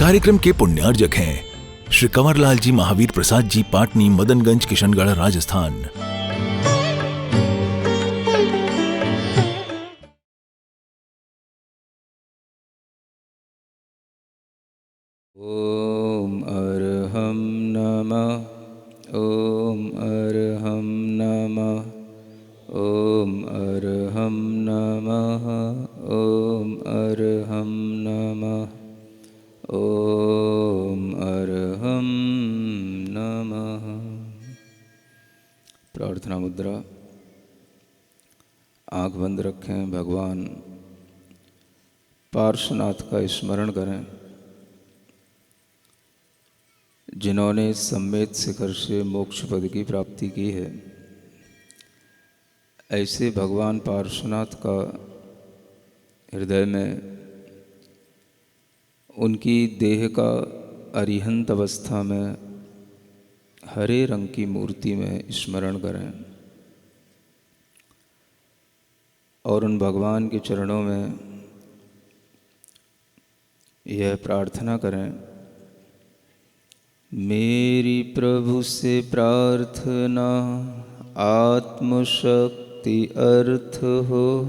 कार्यक्रम के पुण्यार्जक हैं श्री कंवरलाल जी महावीर प्रसाद जी, पाटनी, मदनगंज, किशनगढ़, राजस्थान। ओम अर्हं नमः। ओम अर्हं नमः। ओम अर्हं नमः। ओम अर्हं नमः। ओम अर्हं नमः। प्रार्थना मुद्रा। आँख बंद रखें। भगवान पार्श्वनाथ का स्मरण करें, जिन्होंने सम्मेत शिखर से मोक्ष पद की प्राप्ति की है। ऐसे भगवान पार्श्वनाथ का हृदय में उनकी देह का अरिहंत अवस्था में हरे रंग की मूर्ति में स्मरण करें और उन भगवान के चरणों में यह प्रार्थना करें, मेरी प्रभु से प्रार्थना आत्मशक्ति अर्थ हो।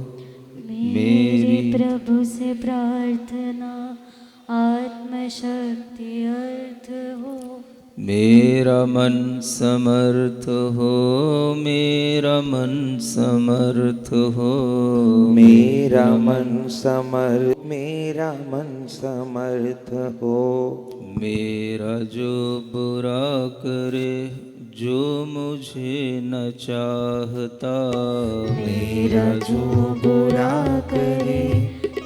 मेरी प्रभु से प्रार्थना आत्मशक्ति अर्थ हो। मेरा मन समर्थ हो। मेरा मन समर्थ हो। मेरा मन समर्थ हो। मेरा जो बुरा करे जो मुझे न चाहता। मेरा जो बुरा करे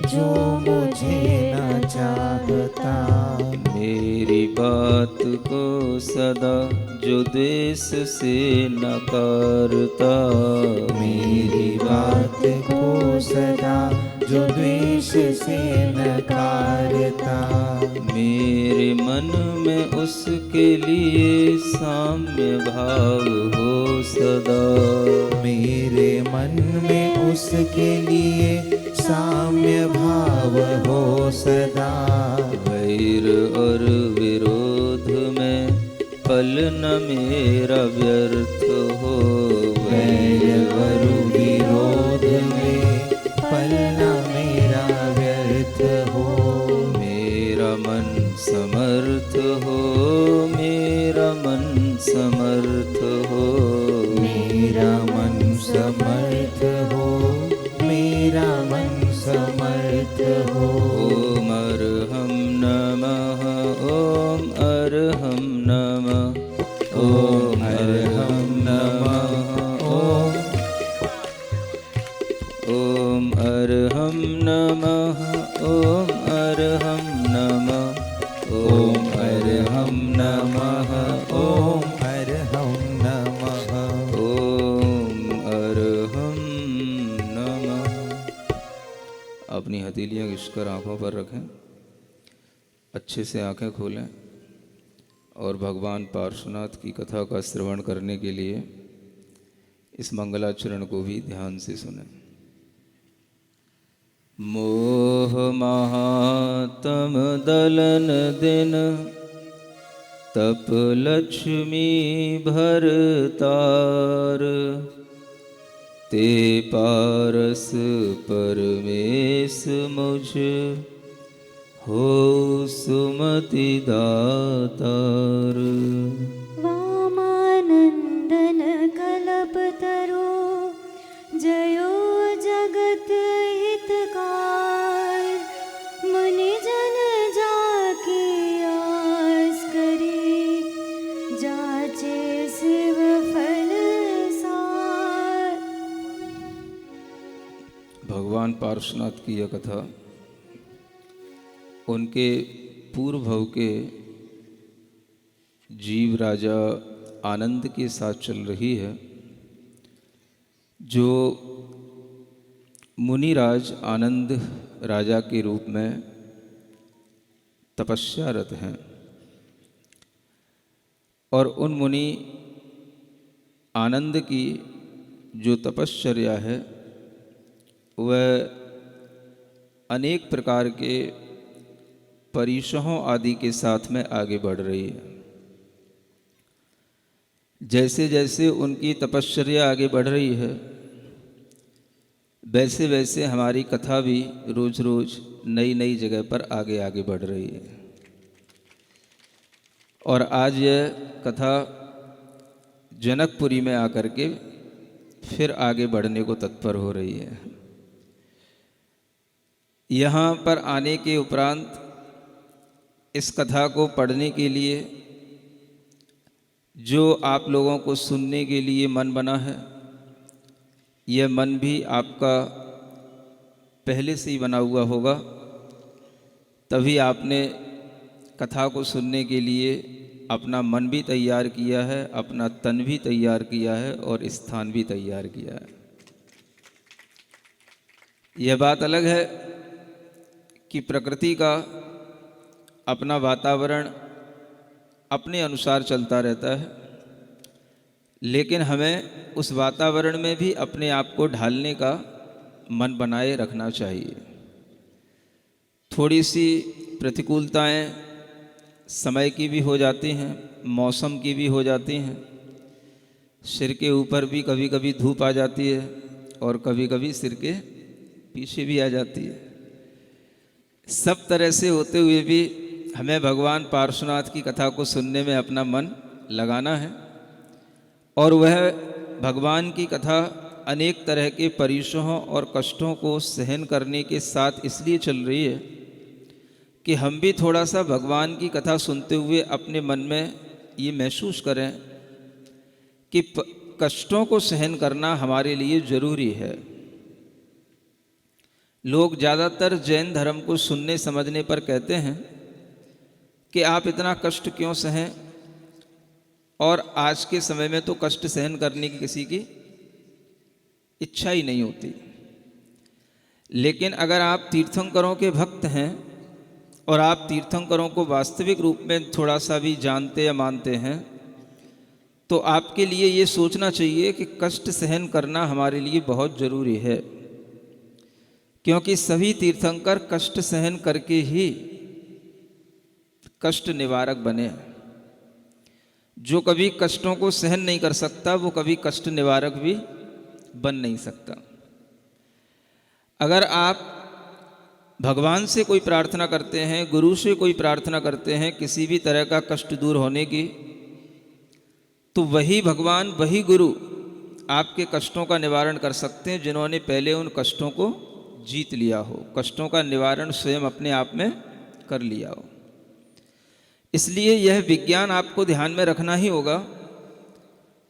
जो मुझे न चाहता। मेरी बात को सदा जो द्वेष से नकारता। मेरी बात को सदा जो द्वेष से नकारता। मेरे मन में उसके लिए साम्य भाव हो सदा। मेरे मन में उसके लिए साम्य भाव हो सदा। वैर और विरोध में पल न मेरा व्यर्थ हो। वैर और विरोध में पल न मेरा व्यर्थ हो। मेरा मन समर्थ हो। मेरा मन समर्थ हो। मेरा मन समर्थ हो। मेरा मन समर्थ हो। ओम अर्हं नमः। ओम अर्हं नमः। ओम अर्हं नमः। ओम अर्हं नमः। ओम अर्हं नमः। ओम अर्हं नमः। ओम अर्हं नमः। ओम अर्हं नमः। अपनी हथेलियाँ घिसकर आँखों पर रखें। अच्छे से आंखें खोलें और भगवान पार्श्वनाथ की कथा का श्रवण करने के लिए इस मंगलाचरण को भी ध्यान से सुनें। मोह महातम दलन दिन तप लक्ष्मी भरतार। ते पारस परमेश मुझ हो सुमति दातार। वामानंदन कल्पतरो जयो जगत हितकार। मुनि जन जाकी आस करी जाचे शिव फल सार। भगवान पार्श्वनाथ की यह कथा उनके पूर्व भव के जीव राजा आनंद के साथ चल रही है, जो मुनिराज आनंद राजा के रूप में तपस्यारत हैं। और उन मुनि आनंद की जो तपश्चर्या है वह अनेक प्रकार के परिशहों आदि के साथ में आगे बढ़ रही है। जैसे जैसे उनकी तपश्चर्या आगे बढ़ रही है, वैसे वैसे हमारी कथा भी रोज रोज नई नई जगह पर आगे आगे बढ़ रही है। और आज यह कथा जनकपुरी में आकर के फिर आगे बढ़ने को तत्पर हो रही है। यहाँ पर आने के उपरांत इस कथा को पढ़ने के लिए जो आप लोगों को सुनने के लिए मन बना है, यह मन भी आपका पहले से ही बना हुआ होगा, तभी आपने कथा को सुनने के लिए अपना मन भी तैयार किया है, अपना तन भी तैयार किया है और स्थान भी तैयार किया है। यह बात अलग है कि प्रकृति का अपना वातावरण अपने अनुसार चलता रहता है, लेकिन हमें उस वातावरण में भी अपने आप को ढालने का मन बनाए रखना चाहिए। थोड़ी सी प्रतिकूलताएं समय की भी हो जाती हैं, मौसम की भी हो जाती हैं। सिर के ऊपर भी कभी कभी धूप आ जाती है और कभी कभी सिर के पीछे भी आ जाती है। सब तरह से होते हुए भी हमें भगवान पार्श्वनाथ की कथा को सुनने में अपना मन लगाना है। और वह भगवान की कथा अनेक तरह के परिशहों और कष्टों को सहन करने के साथ इसलिए चल रही है कि हम भी थोड़ा सा भगवान की कथा सुनते हुए अपने मन में ये महसूस करें कि कष्टों को सहन करना हमारे लिए ज़रूरी है। लोग ज़्यादातर जैन धर्म को सुनने समझने पर कहते हैं कि आप इतना कष्ट क्यों सहें, और आज के समय में तो कष्ट सहन करने की किसी की इच्छा ही नहीं होती। लेकिन अगर आप तीर्थंकरों के भक्त हैं और आप तीर्थंकरों को वास्तविक रूप में थोड़ा सा भी जानते या मानते हैं, तो आपके लिए ये सोचना चाहिए कि कष्ट सहन करना हमारे लिए बहुत ज़रूरी है, क्योंकि सभी तीर्थंकर कष्ट सहन करके ही कष्ट निवारक बने। जो कभी कष्टों को सहन नहीं कर सकता वो कभी कष्ट निवारक भी बन नहीं सकता। अगर आप भगवान से कोई प्रार्थना करते हैं, गुरु से कोई प्रार्थना करते हैं किसी भी तरह का कष्ट दूर होने की, तो वही भगवान, वही गुरु आपके कष्टों का निवारण कर सकते हैं, जिन्होंने पहले उन कष्टों को जीत लिया हो, कष्टों का निवारण स्वयं अपने आप में कर लिया हो। इसलिए यह विज्ञान आपको ध्यान में रखना ही होगा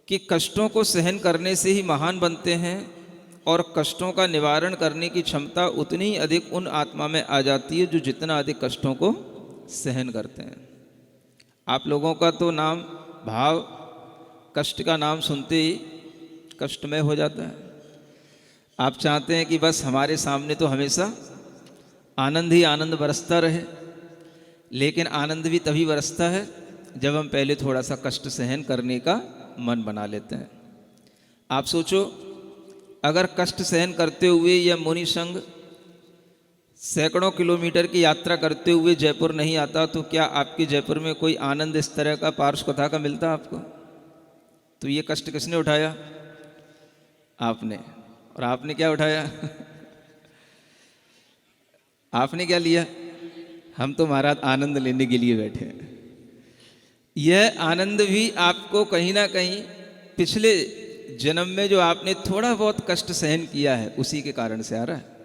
कि कष्टों को सहन करने से ही महान बनते हैं, और कष्टों का निवारण करने की क्षमता उतनी ही अधिक उन आत्मा में आ जाती है जो जितना अधिक कष्टों को सहन करते हैं। आप लोगों का तो नाम भाव कष्ट का नाम सुनते ही कष्टमय हो जाता है। आप चाहते हैं कि बस हमारे सामने तो हमेशा आनंद ही आनंद बरसता रहे, लेकिन आनंद भी तभी बरसता है जब हम पहले थोड़ा सा कष्ट सहन करने का मन बना लेते हैं। आप सोचो, अगर कष्ट सहन करते हुए यह मुनि संघ सैकड़ों किलोमीटर की यात्रा करते हुए जयपुर नहीं आता, तो क्या आपके जयपुर में कोई आनंद इस तरह का पार्श्व कथा का मिलता आपको? तो ये कष्ट किसने उठाया? आपने। और आपने क्या उठाया? आपने क्या लिया? हम तो महाराज आनंद लेने के लिए बैठे हैं। यह आनंद भी आपको कहीं ना कहीं पिछले जन्म में जो आपने थोड़ा बहुत कष्ट सहन किया है उसी के कारण से आ रहा है।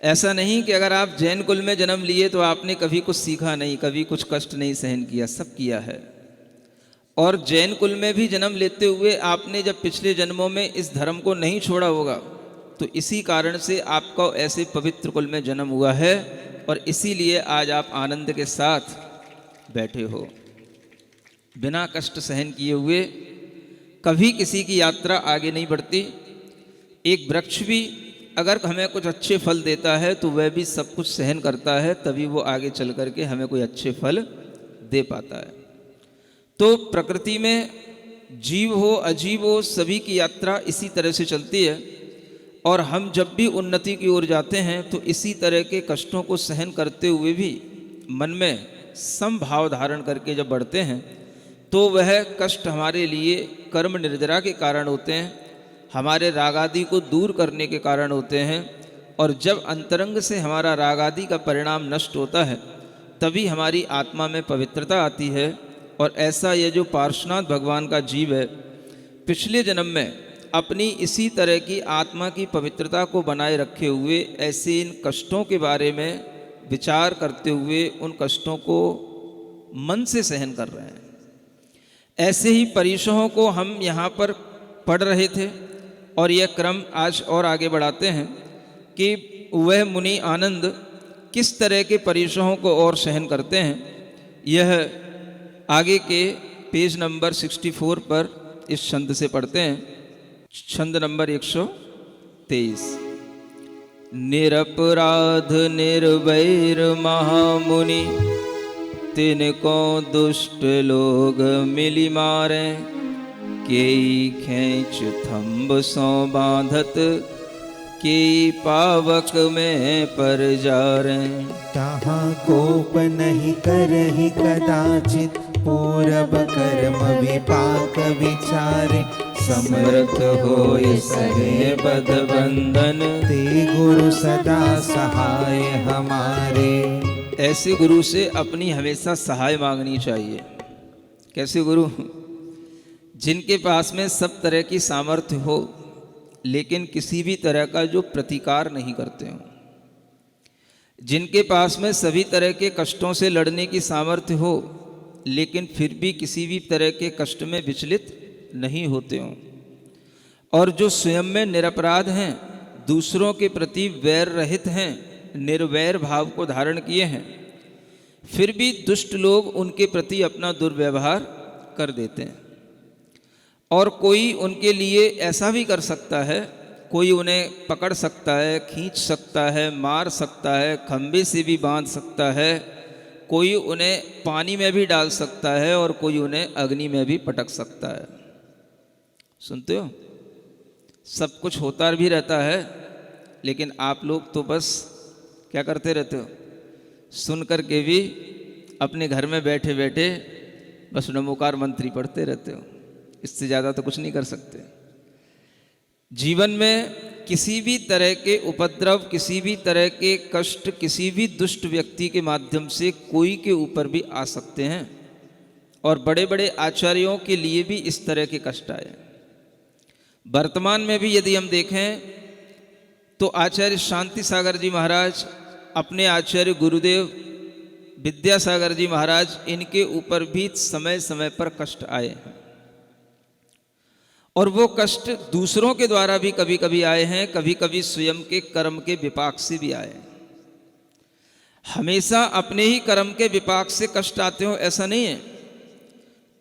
ऐसा नहीं कि अगर आप जैन कुल में जन्म लिए तो आपने कभी कुछ सीखा नहीं, कभी कुछ कष्ट नहीं सहन किया, सब किया है। और जैन कुल में भी जन्म लेते हुए आपने जब पिछले जन्मों में इस धर्म को नहीं छोड़ा होगा, तो इसी कारण से आपका ऐसे पवित्र कुल में जन्म हुआ है, और इसीलिए आज आप आनंद के साथ बैठे हो। बिना कष्ट सहन किए हुए कभी किसी की यात्रा आगे नहीं बढ़ती। एक वृक्ष भी अगर हमें कुछ अच्छे फल देता है तो वह भी सब कुछ सहन करता है, तभी वो आगे चल करके हमें कोई अच्छे फल दे पाता है। तो प्रकृति में जीव हो अजीव हो, सभी की यात्रा इसी तरह से चलती है। और हम जब भी उन्नति की ओर जाते हैं तो इसी तरह के कष्टों को सहन करते हुए भी मन में समभाव धारण करके जब बढ़ते हैं तो वह कष्ट हमारे लिए कर्म निर्जरा के कारण होते हैं, हमारे राग आदि को दूर करने के कारण होते हैं। और जब अंतरंग से हमारा राग आदि का परिणाम नष्ट होता है तभी हमारी आत्मा में पवित्रता आती है। और ऐसा ये जो पार्श्वनाथ भगवान का जीव है, पिछले जन्म में अपनी इसी तरह की आत्मा की पवित्रता को बनाए रखे हुए ऐसे इन कष्टों के बारे में विचार करते हुए उन कष्टों को मन से सहन कर रहे हैं। ऐसे ही परीक्षाओं को हम यहाँ पर पढ़ रहे थे और यह क्रम आज और आगे बढ़ाते हैं कि वह मुनि आनंद किस तरह के परीक्षाओं को और सहन करते हैं। यह आगे के पेज नंबर 64 पर इस छंद से पढ़ते हैं। छंद नंबर 123। निरपराध निर्वैर महामुनि तिनको दुष्ट लोग मिली मारे, केई खेच थंब सो बांधत, केई पावक में पर जारे। तहाँ कोप नहीं करहि कदाचित, पूरब कर्म विपाक विचारे। समर्थ होय सहे बद बंधन, ते गुरु सदा सहाय हमारे। ऐसे गुरु से अपनी हमेशा सहाय मांगनी चाहिए। कैसे गुरु? जिनके पास में सब तरह की सामर्थ्य हो लेकिन किसी भी तरह का जो प्रतिकार नहीं करते हो, जिनके पास में सभी तरह के कष्टों से लड़ने की सामर्थ्य हो लेकिन फिर भी किसी भी तरह के कष्ट में विचलित नहीं होते हो, और जो स्वयं में निरपराध हैं, दूसरों के प्रति वैर रहित हैं, निर्वैर भाव को धारण किए हैं, फिर भी दुष्ट लोग उनके प्रति अपना दुर्व्यवहार कर देते हैं। और कोई उनके लिए ऐसा भी कर सकता है, कोई उन्हें पकड़ सकता है, खींच सकता है, मार सकता है, खंभे से भी बांध सकता है, कोई उन्हें पानी में भी डाल सकता है और कोई उन्हें अग्नि में भी पटक सकता है। सुनते हो? सब कुछ होता भी रहता है लेकिन आप लोग तो बस क्या करते रहते हो? सुन कर के भी अपने घर में बैठे बैठे बस नमोकार मंत्री पढ़ते रहते हो। इससे ज़्यादा तो कुछ नहीं कर सकते। जीवन में किसी भी तरह के उपद्रव, किसी भी तरह के कष्ट, किसी भी दुष्ट व्यक्ति के माध्यम से कोई के ऊपर भी आ सकते हैं। और बड़े बड़े आचार्यों के लिए भी इस तरह के कष्ट आए। वर्तमान में भी यदि हम देखें तो आचार्य शांति सागर जी महाराज, अपने आचार्य गुरुदेव विद्यासागर जी महाराज, इनके ऊपर भी समय समय पर कष्ट आए हैं। और वो कष्ट दूसरों के द्वारा भी कभी कभी आए हैं, कभी कभी स्वयं के कर्म के विपाक से भी आए हैं। हमेशा अपने ही कर्म के विपाक से कष्ट आते हो ऐसा नहीं है।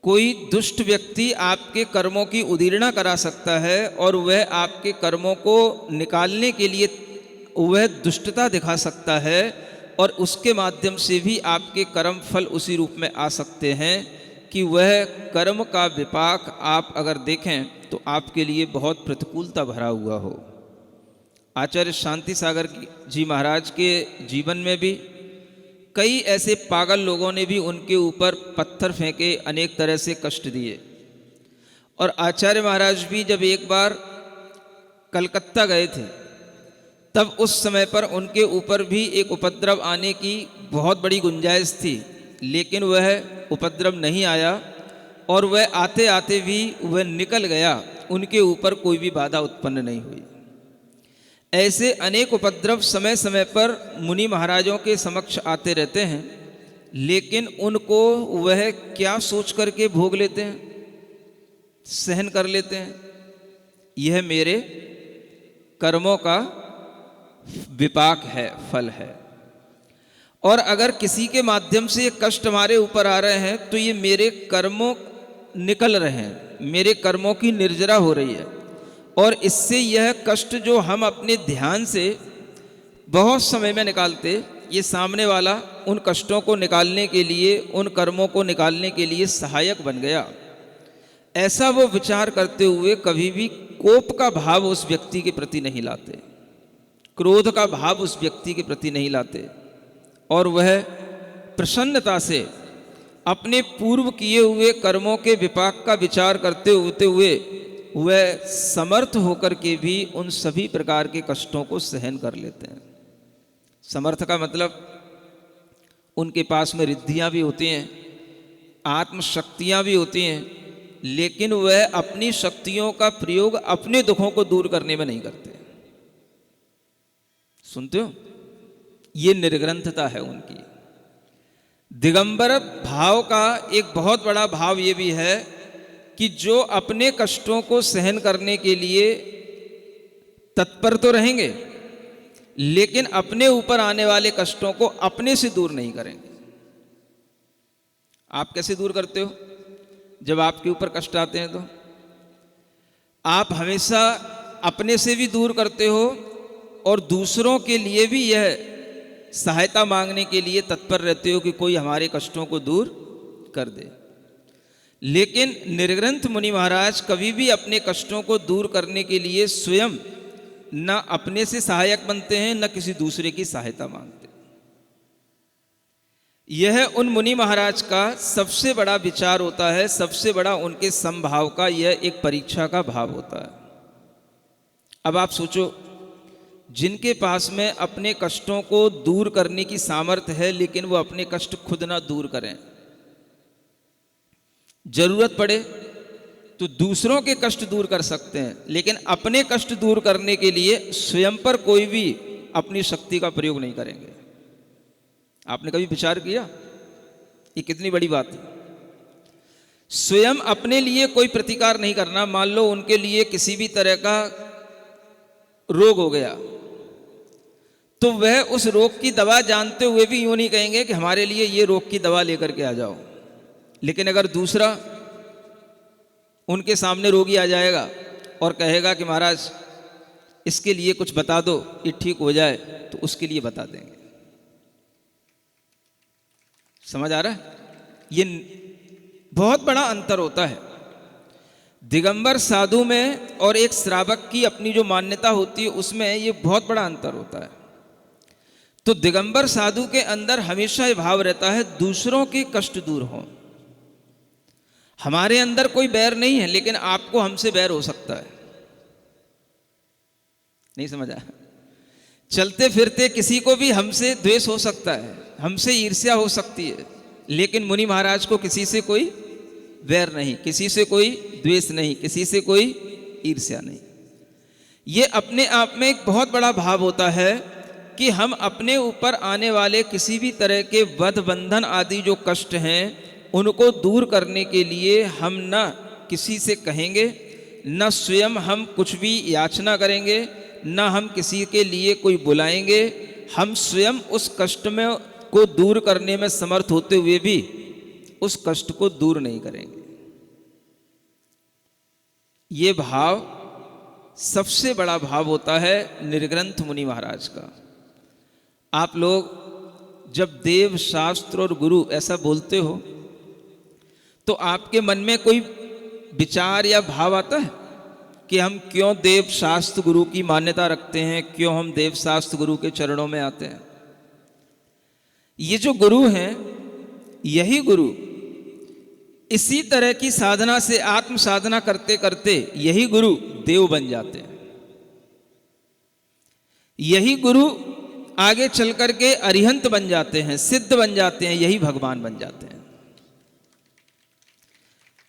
कोई दुष्ट व्यक्ति आपके कर्मों की उदीर्णा करा सकता है और वह आपके कर्मों को निकालने के लिए वह दुष्टता दिखा सकता है, और उसके माध्यम से भी आपके कर्म फल उसी रूप में आ सकते हैं कि वह कर्म का विपाक आप अगर देखें तो आपके लिए बहुत प्रतिकूलता भरा हुआ हो। आचार्य शांति सागर जी महाराज के जीवन में भी कई ऐसे पागल लोगों ने भी उनके ऊपर पत्थर फेंके, अनेक तरह से कष्ट दिए। और आचार्य महाराज भी जब एक बार कलकत्ता गए थे तब उस समय पर उनके ऊपर भी एक उपद्रव आने की बहुत बड़ी गुंजाइश थी, लेकिन वह उपद्रव नहीं आया और वह आते आते भी वह निकल गया, उनके ऊपर कोई भी बाधा उत्पन्न नहीं हुई। ऐसे अनेक उपद्रव समय समय पर मुनि महाराजों के समक्ष आते रहते हैं, लेकिन उनको वह क्या सोच करके भोग लेते हैं, सहन कर लेते हैं, यह मेरे कर्मों का विपाक है, फल है। और अगर किसी के माध्यम से ये कष्ट हमारे ऊपर आ रहे हैं तो ये मेरे कर्मों निकल रहे हैं, मेरे कर्मों की निर्जरा हो रही है। और इससे यह कष्ट जो हम अपने ध्यान से बहुत समय में निकालते, ये सामने वाला उन कष्टों को निकालने के लिए, उन कर्मों को निकालने के लिए सहायक बन गया। ऐसा वो विचार करते हुए कभी भी कोप का भाव उस व्यक्ति के प्रति नहीं लाते, क्रोध का भाव उस व्यक्ति के प्रति नहीं लाते, और वह प्रसन्नता से अपने पूर्व किए हुए कर्मों के विपाक का विचार करते हुए वह समर्थ होकर के भी उन सभी प्रकार के कष्टों को सहन कर लेते हैं। समर्थ का मतलब उनके पास में रिद्धियां भी होती हैं, आत्मशक्तियां भी होती हैं, लेकिन वह अपनी शक्तियों का प्रयोग अपने दुखों को दूर करने में नहीं करते। सुनते हो, ये निर्ग्रंथता है उनकी। दिगंबर भाव का एक बहुत बड़ा भाव ये भी है कि जो अपने कष्टों को सहन करने के लिए तत्पर तो रहेंगे, लेकिन अपने ऊपर आने वाले कष्टों को अपने से दूर नहीं करेंगे। आप कैसे दूर करते हो? जब आपके ऊपर कष्ट आते हैं तो आप हमेशा अपने से भी दूर करते हो और दूसरों के लिए भी यह सहायता मांगने के लिए तत्पर रहते हो कि कोई हमारे कष्टों को दूर कर दे। लेकिन निर्ग्रंथ मुनि महाराज कभी भी अपने कष्टों को दूर करने के लिए स्वयं न अपने से सहायक बनते हैं, न किसी दूसरे की सहायता मांगते। यह उन मुनि महाराज का सबसे बड़ा विचार होता है, सबसे बड़ा उनके समभाव का यह एक परीक्षा का भाव होता है। अब आप सोचो, जिनके पास में अपने कष्टों को दूर करने की सामर्थ्य है, लेकिन वो अपने कष्ट खुद ना दूर करें, जरूरत पड़े तो दूसरों के कष्ट दूर कर सकते हैं, लेकिन अपने कष्ट दूर करने के लिए स्वयं पर कोई भी अपनी शक्ति का प्रयोग नहीं करेंगे। आपने कभी विचार किया? ये कितनी बड़ी बात है। स्वयं अपने लिए कोई प्रतिकार नहीं करना। मान लो उनके लिए किसी भी तरह का रोग हो गया, तो वह उस रोग की दवा जानते हुए भी यूं नहीं कहेंगे कि हमारे लिए ये रोग की दवा लेकर के आ जाओ। लेकिन अगर दूसरा उनके सामने रोगी आ जाएगा और कहेगा कि महाराज इसके लिए कुछ बता दो, ये ठीक हो जाए, तो उसके लिए बता देंगे। समझ आ रहा है? ये बहुत बड़ा अंतर होता है दिगंबर साधु में और एक श्रावक की अपनी जो मान्यता होती है उसमें, ये बहुत बड़ा अंतर होता है। तो दिगंबर साधु के अंदर हमेशा ये भाव रहता है दूसरों के कष्ट दूर हों। हमारे अंदर कोई बैर नहीं है, लेकिन आपको हमसे बैर हो सकता है। नहीं समझा? चलते फिरते किसी को भी हमसे द्वेष हो सकता है, हमसे ईर्ष्या हो सकती है, लेकिन मुनि महाराज को किसी से कोई वैर नहीं, किसी से कोई द्वेष नहीं, किसी से कोई ईर्ष्या नहीं। ये अपने आप में एक बहुत बड़ा भाव होता है कि हम अपने ऊपर आने वाले किसी भी तरह के वध बंधन आदि जो कष्ट हैं उनको दूर करने के लिए हम न किसी से कहेंगे, न स्वयं हम कुछ भी याचना करेंगे, न हम किसी के लिए कोई बुलाएंगे। हम स्वयं उस कष्ट में को दूर करने में समर्थ होते हुए भी उस कष्ट को दूर नहीं करेंगे। ये भाव सबसे बड़ा भाव होता है निर्ग्रंथ मुनि महाराज का। आप लोग जब देव शास्त्र और गुरु ऐसा बोलते हो तो आपके मन में कोई विचार या भाव आता है कि हम क्यों देव शास्त्र गुरु की मान्यता रखते हैं, क्यों हम देव शास्त्र गुरु के चरणों में आते हैं? ये जो गुरु हैं, यही गुरु इसी तरह की साधना से आत्म साधना करते करते यही गुरु देव बन जाते हैं। यही गुरु आगे चल करके अरिहंत बन जाते हैं, सिद्ध बन जाते हैं, यही भगवान बन जाते हैं।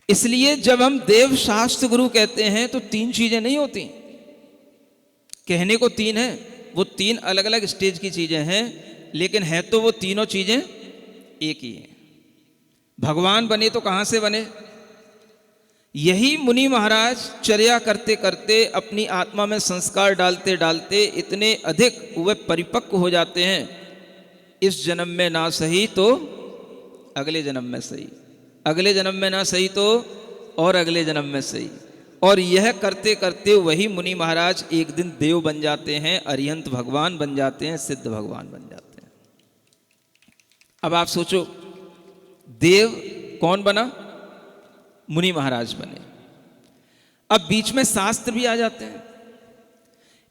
इसलिए जब हम देव शास्त्र गुरु कहते हैं तो तीन चीजें नहीं होती। कहने को तीन है, वो तीन अलग अलग स्टेज की चीजें हैं, लेकिन है तो वो तीनों चीजें एक ही हैं। भगवान बने तो कहां से बने? यही मुनि महाराज चर्या करते करते अपनी आत्मा में संस्कार डालते डालते इतने अधिक वे परिपक्व हो जाते हैं, इस जन्म में ना सही तो अगले जन्म में सही, अगले जन्म में ना सही तो और अगले जन्म में सही। और यह करते करते वही मुनि महाराज एक दिन देव बन जाते हैं, अरिहंत भगवान बन जाते हैं, सिद्ध भगवान बन जाते हैं। अब आप सोचो, देव कौन बना? मुनि महाराज बने। अब बीच में शास्त्र भी आ जाते हैं।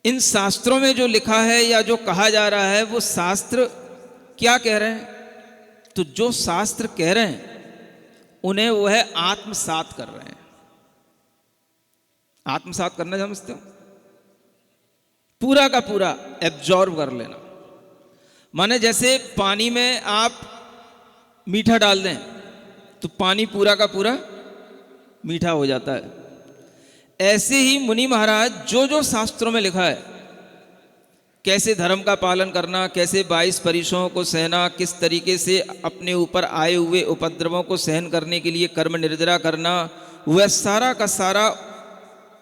इन शास्त्रों में जो लिखा है या जो कहा जा रहा है वो शास्त्र क्या कह रहे हैं? तो जो शास्त्र कह रहे हैं उन्हें वह आत्मसात कर रहे हैं। आत्मसात करना समझते हो? पूरा का पूरा एब्जॉर्ब कर लेना। माने जैसे पानी में आप मीठा डाल दें तो पानी पूरा का पूरा मीठा हो जाता है। ऐसे ही मुनि महाराज जो जो शास्त्रों में लिखा है, कैसे धर्म का पालन करना, कैसे 22 परिसों को सहना, किस तरीके से अपने ऊपर आए हुए उपद्रवों को सहन करने के लिए कर्म निर्जरा करना, वह सारा का सारा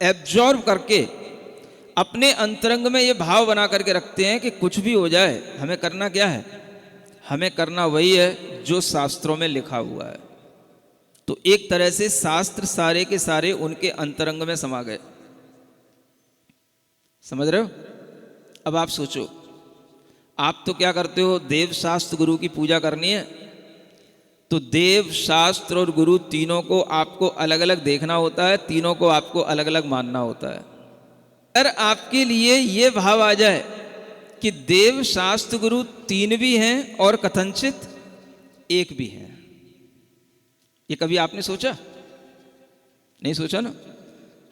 एब्जॉर्ब करके अपने अंतरंग में ये भाव बना करके रखते हैं कि कुछ भी हो जाए हमें करना क्या है? हमें करना वही है जो शास्त्रों में लिखा हुआ है। तो एक तरह से शास्त्र सारे के सारे उनके अंतरंग में समा गए। समझ रहे हो? अब आप सोचो, आप तो क्या करते हो? देव शास्त्र गुरु की पूजा करनी है तो देव शास्त्र और गुरु तीनों को आपको अलग अलग देखना होता है, तीनों को आपको अलग अलग मानना होता है। अगर आपके लिए ये भाव आ जाए कि देव शास्त्र गुरु तीन भी हैं और कथनचित एक भी हैं, ये कभी आपने सोचा? नहीं सोचा ना।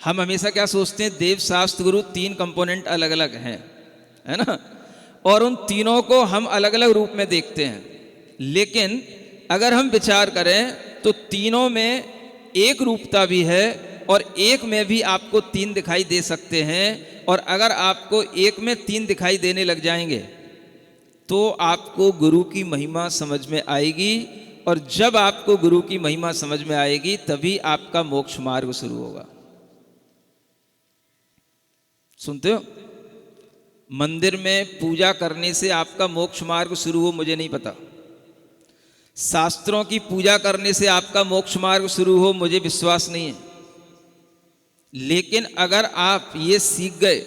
हम हमेशा क्या सोचते हैं? देव शास्त्र गुरु तीन कंपोनेंट अलग अलग हैं, है ना, और उन तीनों को हम अलग अलग रूप में देखते हैं। लेकिन अगर हम विचार करें तो तीनों में एक रूपता भी है और एक में भी आपको तीन दिखाई दे सकते हैं। और अगर आपको एक में तीन दिखाई देने लग जाएंगे तो आपको गुरु की महिमा समझ में आएगी, और जब आपको गुरु की महिमा समझ में आएगी तभी आपका मोक्ष मार्ग शुरू होगा। सुनते हो? मंदिर में पूजा करने से आपका मोक्ष मार्ग शुरू हो मुझे नहीं पता, शास्त्रों की पूजा करने से आपका मोक्ष मार्ग शुरू हो मुझे विश्वास नहीं है। लेकिन अगर आप ये सीख गए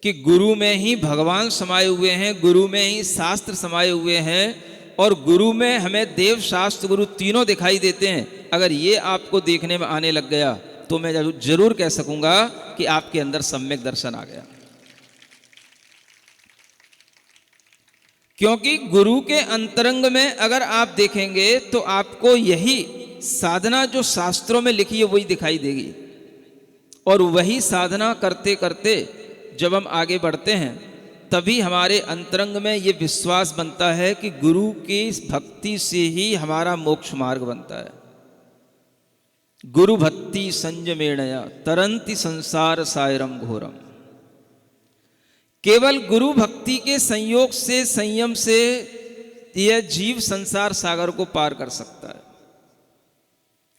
कि गुरु में ही भगवान समाये हुए हैं, गुरु में ही शास्त्र समाये हुए हैं, और गुरु में हमें देव शास्त्र गुरु तीनों दिखाई देते हैं, अगर ये आपको देखने में आने लग गया तो मैं जरूर कह सकूंगा कि आपके अंदर सम्यक दर्शन आ गया। क्योंकि गुरु के अंतरंग में अगर आप देखेंगे तो आपको यही साधना जो शास्त्रों में लिखी है वही दिखाई देगी। और वही साधना करते करते जब हम आगे बढ़ते हैं तभी हमारे अंतरंग में ये विश्वास बनता है कि गुरु की भक्ति से ही हमारा मोक्ष मार्ग बनता है। गुरु भक्ति संयमेणया तरंति संसार सायरम घोरम। केवल गुरु भक्ति के संयोग से, संयम से यह जीव संसार सागर को पार कर सकता है।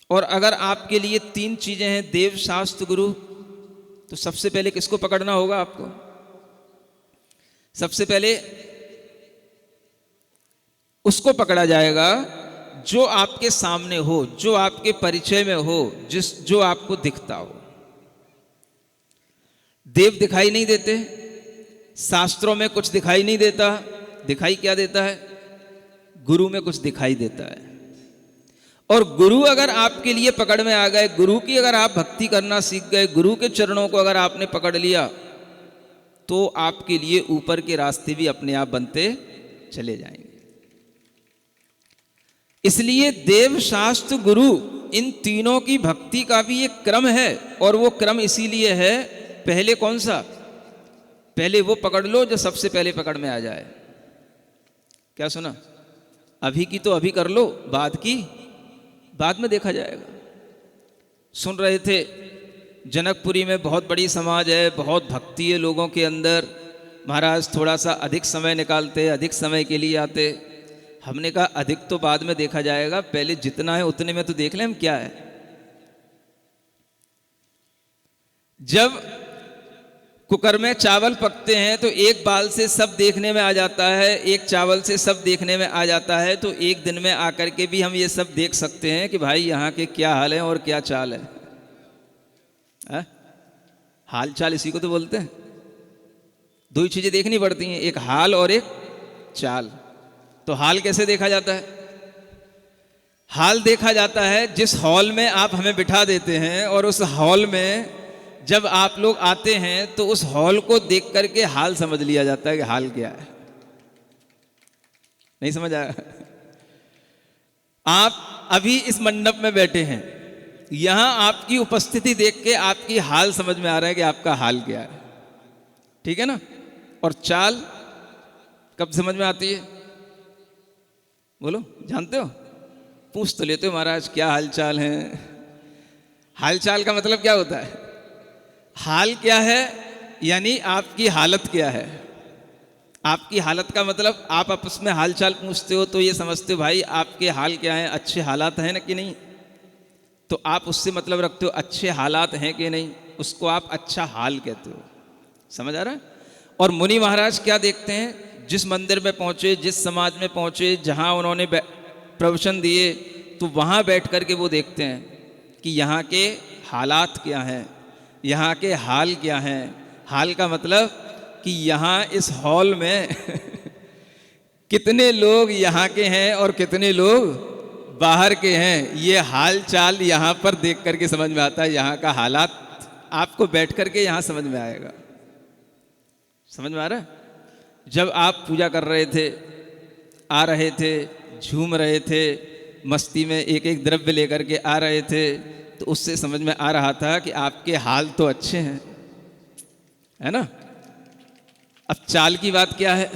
और अगर आपके लिए तीन चीजें हैं, देव शास्त्र गुरु, तो सबसे पहले किसको पकड़ना होगा आपको? सबसे पहले उसको पकड़ा जाएगा जो आपके सामने हो, जो आपके परिचय में हो, जो आपको दिखता हो। देव दिखाई नहीं देते, शास्त्रों में कुछ दिखाई नहीं देता। दिखाई क्या देता है? गुरु में कुछ दिखाई देता है। और गुरु अगर आपके लिए पकड़ में आ गए, गुरु की अगर आप भक्ति करना सीख गए, गुरु के चरणों को अगर आपने पकड़ लिया तो आपके लिए ऊपर के रास्ते भी अपने आप बनते चले जाएंगे। इसलिए देव शास्त्र गुरु इन तीनों की भक्ति का भी एक क्रम है। और वो क्रम इसीलिए है, पहले कौन सा? पहले वो पकड़ लो जो सबसे पहले पकड़ में आ जाए। क्या सुना? अभी की तो अभी कर लो, बाद की बाद में देखा जाएगा। सुन रहे थे जनकपुरी में बहुत बड़ी समाज है, बहुत भक्ति है लोगों के अंदर, महाराज थोड़ा सा अधिक समय निकालते, अधिक समय के लिए आते। हमने कहा अधिक तो बाद में देखा जाएगा, पहले जितना है उतने में तो देख लें हम क्या है। जब कुकर में चावल पकते हैं तो एक बाल से सब देखने में आ जाता है, एक चावल से सब देखने में आ जाता है। तो एक दिन में आकर के भी हम ये सब देख सकते हैं कि भाई यहाँ के क्या हाल है और क्या चाल है। हाल चाल इसी को तो बोलते हैं। दो ही चीजें देखनी पड़ती हैं, एक हाल और एक चाल। तो हाल कैसे देखा जाता है? हाल देखा जाता है जिस हॉल में आप हमें बिठा देते हैं, और उस हॉल में जब आप लोग आते हैं तो उस हॉल को देख करके हाल समझ लिया जाता है कि हाल क्या है। नहीं समझ आया? आप अभी इस मंडप में बैठे हैं, यहां आपकी उपस्थिति देख के आपकी हाल समझ में आ रहा है कि आपका हाल क्या है। ठीक है ना? और चाल कब समझ में आती है? बोलो, जानते हो? पूछ तो लेते हो महाराज क्या हाल चाल है। हाल चाल का मतलब क्या होता है? हाल क्या है यानी आपकी हालत क्या है। आपकी हालत का मतलब आप आपस में हाल चाल पूछते हो तो ये समझते हो भाई आपके हाल क्या है, अच्छे हालात हैं ना कि नहीं, तो आप उससे मतलब रखते हो अच्छे हालात हैं कि नहीं, उसको आप अच्छा हाल कहते हो। समझ आ रहा है? और मुनि महाराज क्या देखते हैं, जिस मंदिर में पहुंचे, जिस समाज में पहुंचे, जहां उन्होंने प्रवचन दिए, तो वहां बैठ करके वो देखते हैं कि यहाँ के हालात क्या हैं, यहाँ के हाल क्या हैं। हाल का मतलब कि यहाँ इस हॉल में कितने लोग यहाँ के हैं और कितने लोग बाहर के हैं, ये हाल चाल यहाँ पर देख करके समझ में आता है। यहाँ का हालात आपको बैठ करके यहाँ समझ में आएगा। समझ में आ रहा है? जब आप पूजा कर रहे थे, आ रहे थे, झूम रहे थे, मस्ती में एक एक द्रव्य लेकर के आ रहे थे, तो उससे समझ में आ रहा था कि आपके हाल तो अच्छे हैं, है ना? अब चाल की बात क्या है?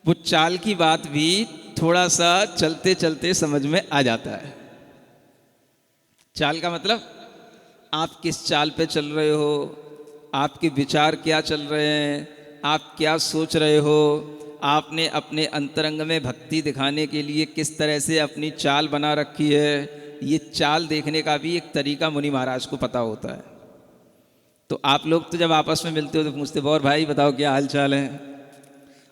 वो चाल की बात भी थोड़ा सा चलते चलते समझ में आ जाता है। चाल का मतलब आप किस चाल पे चल रहे हो, आपके विचार क्या चल रहे हैं, आप क्या सोच रहे हो, आपने अपने अंतरंग में भक्ति दिखाने के लिए किस तरह से अपनी चाल बना रखी है। ये चाल देखने का भी एक तरीका मुनि महाराज को पता होता है। तो आप लोग तो जब आपस में मिलते हो तो पूछते हो और भाई बताओ क्या हाल चाल है,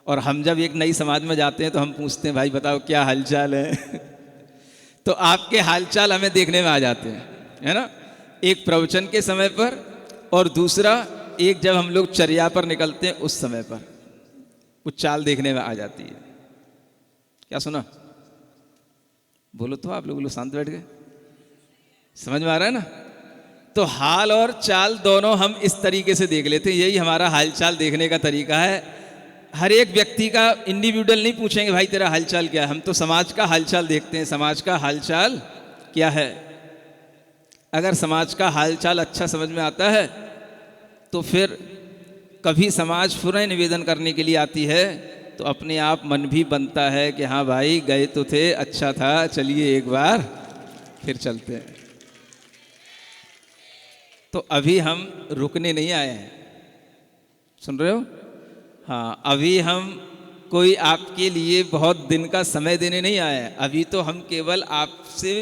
और हम जब एक नई समाज में जाते हैं तो हम पूछते हैं भाई बताओ क्या हाल चाल है। तो आपके हाल चाल हमें देखने में आ जाते हैं, है ना? एक प्रवचन के समय पर, और दूसरा एक जब हम लोग चर्या पर निकलते हैं उस समय पर कुछ चाल देखने में आ जाती है। क्या सुना? बोलो तो, आप लोग शांत बैठ गए। समझ में आ रहा है ना? तो हाल और चाल दोनों हम इस तरीके से देख लेते हैं। यही हमारा हाल चाल देखने का तरीका है। हर एक व्यक्ति का इंडिविजुअल नहीं पूछेंगे भाई तेरा हाल चाल क्या है, हम तो समाज का हाल चाल देखते हैं। समाज का हाल चाल क्या है? अगर समाज का हाल चाल अच्छा समझ में आता है तो फिर कभी समाज पुनः निवेदन करने के लिए आती है तो अपने आप मन भी बनता है कि हाँ भाई गए तो थे, अच्छा था, चलिए एक बार फिर चलते हैं। तो अभी हम रुकने नहीं आए हैं, सुन रहे हो? हाँ, अभी हम कोई आपके लिए बहुत दिन का समय देने नहीं आए हैं। अभी तो हम केवल आपसे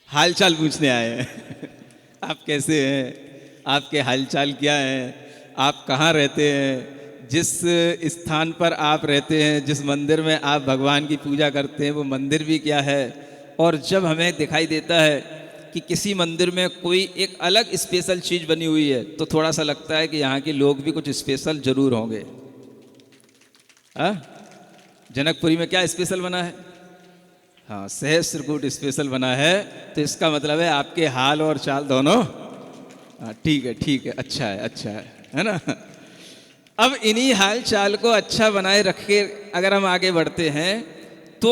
हालचाल पूछने आए हैं। आप कैसे हैं, आपके हालचाल क्या हैं, आप कहाँ रहते हैं, जिस स्थान पर आप रहते हैं, जिस मंदिर में आप भगवान की पूजा करते हैं वो मंदिर भी क्या है। और जब हमें दिखाई देता है कि किसी मंदिर में कोई एक अलग स्पेशल चीज़ बनी हुई है तो थोड़ा सा लगता है कि यहाँ के लोग भी कुछ स्पेशल जरूर होंगे। जनकपुरी में क्या स्पेशल बना है? हाँ, सहस्त्रकूट स्पेशल बना है। तो इसका मतलब है आपके हाल और चाल दोनों ठीक है, ठीक है, अच्छा है, अच्छा है ना? अब इन्हीं हाल चाल को अच्छा बनाए रखे अगर हम आगे बढ़ते हैं तो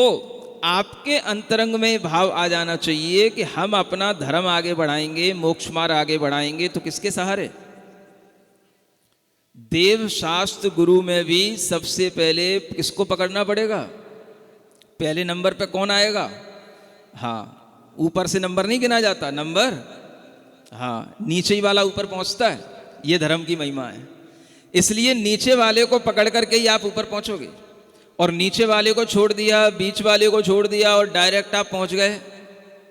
आपके अंतरंग में भाव आ जाना चाहिए कि हम अपना धर्म आगे बढ़ाएंगे, मोक्ष मार्ग आगे बढ़ाएंगे तो किसके सहारे? देव शास्त्र गुरु में भी सबसे पहले किसको पकड़ना पड़ेगा? पहले नंबर पे कौन आएगा? हाँ, ऊपर से नंबर नहीं गिना जाता, नंबर हाँ नीचे ही वाला ऊपर पहुंचता है। ये धर्म की महिमा है। इसलिए नीचे वाले को पकड़ करके ही आप ऊपर पहुंचोगे, और नीचे वाले को छोड़ दिया, बीच वाले को छोड़ दिया और डायरेक्ट आप पहुंच गए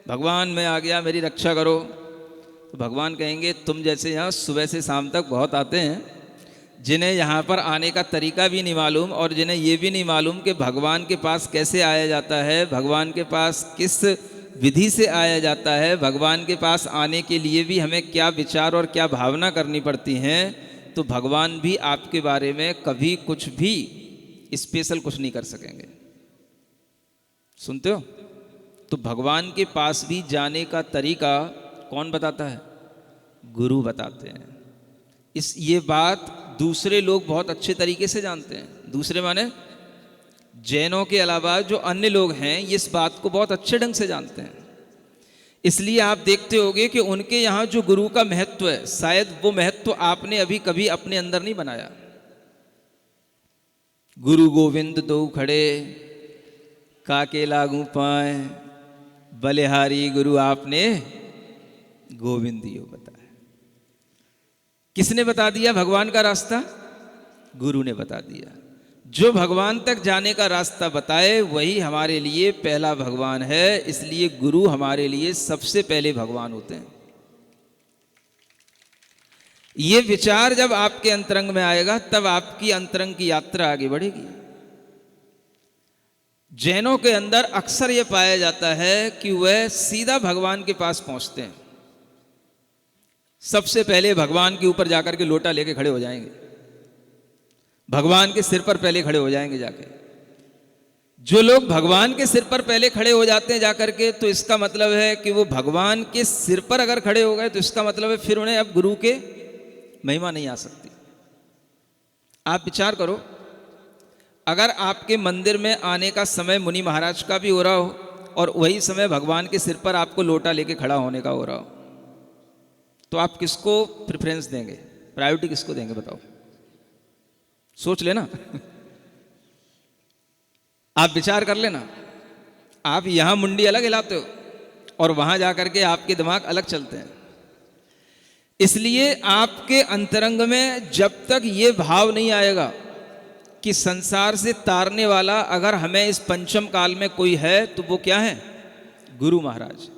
भगवान मैं आ गया मेरी रक्षा करो, तो भगवान कहेंगे तुम जैसे यहाँ सुबह से शाम तक बहुत आते हैं, जिन्हें यहाँ पर आने का तरीका भी नहीं मालूम और जिन्हें ये भी नहीं मालूम कि भगवान के पास कैसे आया जाता है, भगवान के पास किस विधि से आया जाता है, भगवान के पास आने के लिए भी हमें क्या विचार और क्या भावना करनी पड़ती हैं, तो भगवान भी आपके बारे में कभी कुछ भी स्पेशल कुछ नहीं कर सकेंगे। सुनते हो? तो भगवान के पास भी जाने का तरीका कौन बताता है? गुरु बताते हैं। ये बात दूसरे लोग बहुत अच्छे तरीके से जानते हैं। दूसरे माने जैनों के अलावा जो अन्य लोग हैं ये इस बात को बहुत अच्छे ढंग से जानते हैं। इसलिए आप देखते होंगे कि उनके यहाँ जो गुरु का महत्व है, शायद वो महत्व आपने अभी कभी अपने अंदर नहीं बनाया। गुरु गोविंद दो खड़े, काके लागू पाए, बलिहारी गुरु आपने गोविंद यो बताया। किसने बता दिया भगवान का रास्ता? गुरु ने बता दिया। जो भगवान तक जाने का रास्ता बताए वही हमारे लिए पहला भगवान है। इसलिए गुरु हमारे लिए सबसे पहले भगवान होते हैं। ये विचार जब आपके अंतरंग में आएगा तब आपकी अंतरंग की यात्रा आगे बढ़ेगी। जैनों के अंदर अक्सर यह पाया जाता है कि वह सीधा भगवान के पास पहुंचते हैं। सबसे पहले भगवान के ऊपर जाकर के लोटा लेके खड़े हो जाएंगे, भगवान के सिर पर पहले खड़े हो जाएंगे जाके। जो लोग भगवान के सिर पर पहले खड़े हो जाते हैं जाकर के, तो इसका मतलब है कि वो भगवान के सिर पर अगर खड़े हो गए तो इसका मतलब है फिर उन्हें अब गुरु के महिमा नहीं आ सकती। आप विचार करो, अगर आपके मंदिर में आने का समय मुनि महाराज का भी हो रहा हो और वही समय भगवान के सिर पर आपको लोटा लेके खड़ा होने का हो रहा हो, तो आप किसको प्रेफरेंस देंगे? प्रायोरिटी किसको देंगे बताओ? सोच लेना। आप विचार कर लेना। आप यहां मुंडी अलग हिलाते हो और वहां जाकर के आपके दिमाग अलग चलते हैं। इसलिए आपके अंतरंग में जब तक ये भाव नहीं आएगा कि संसार से तारने वाला अगर हमें इस पंचम काल में कोई है तो वो क्या है? गुरु महाराज।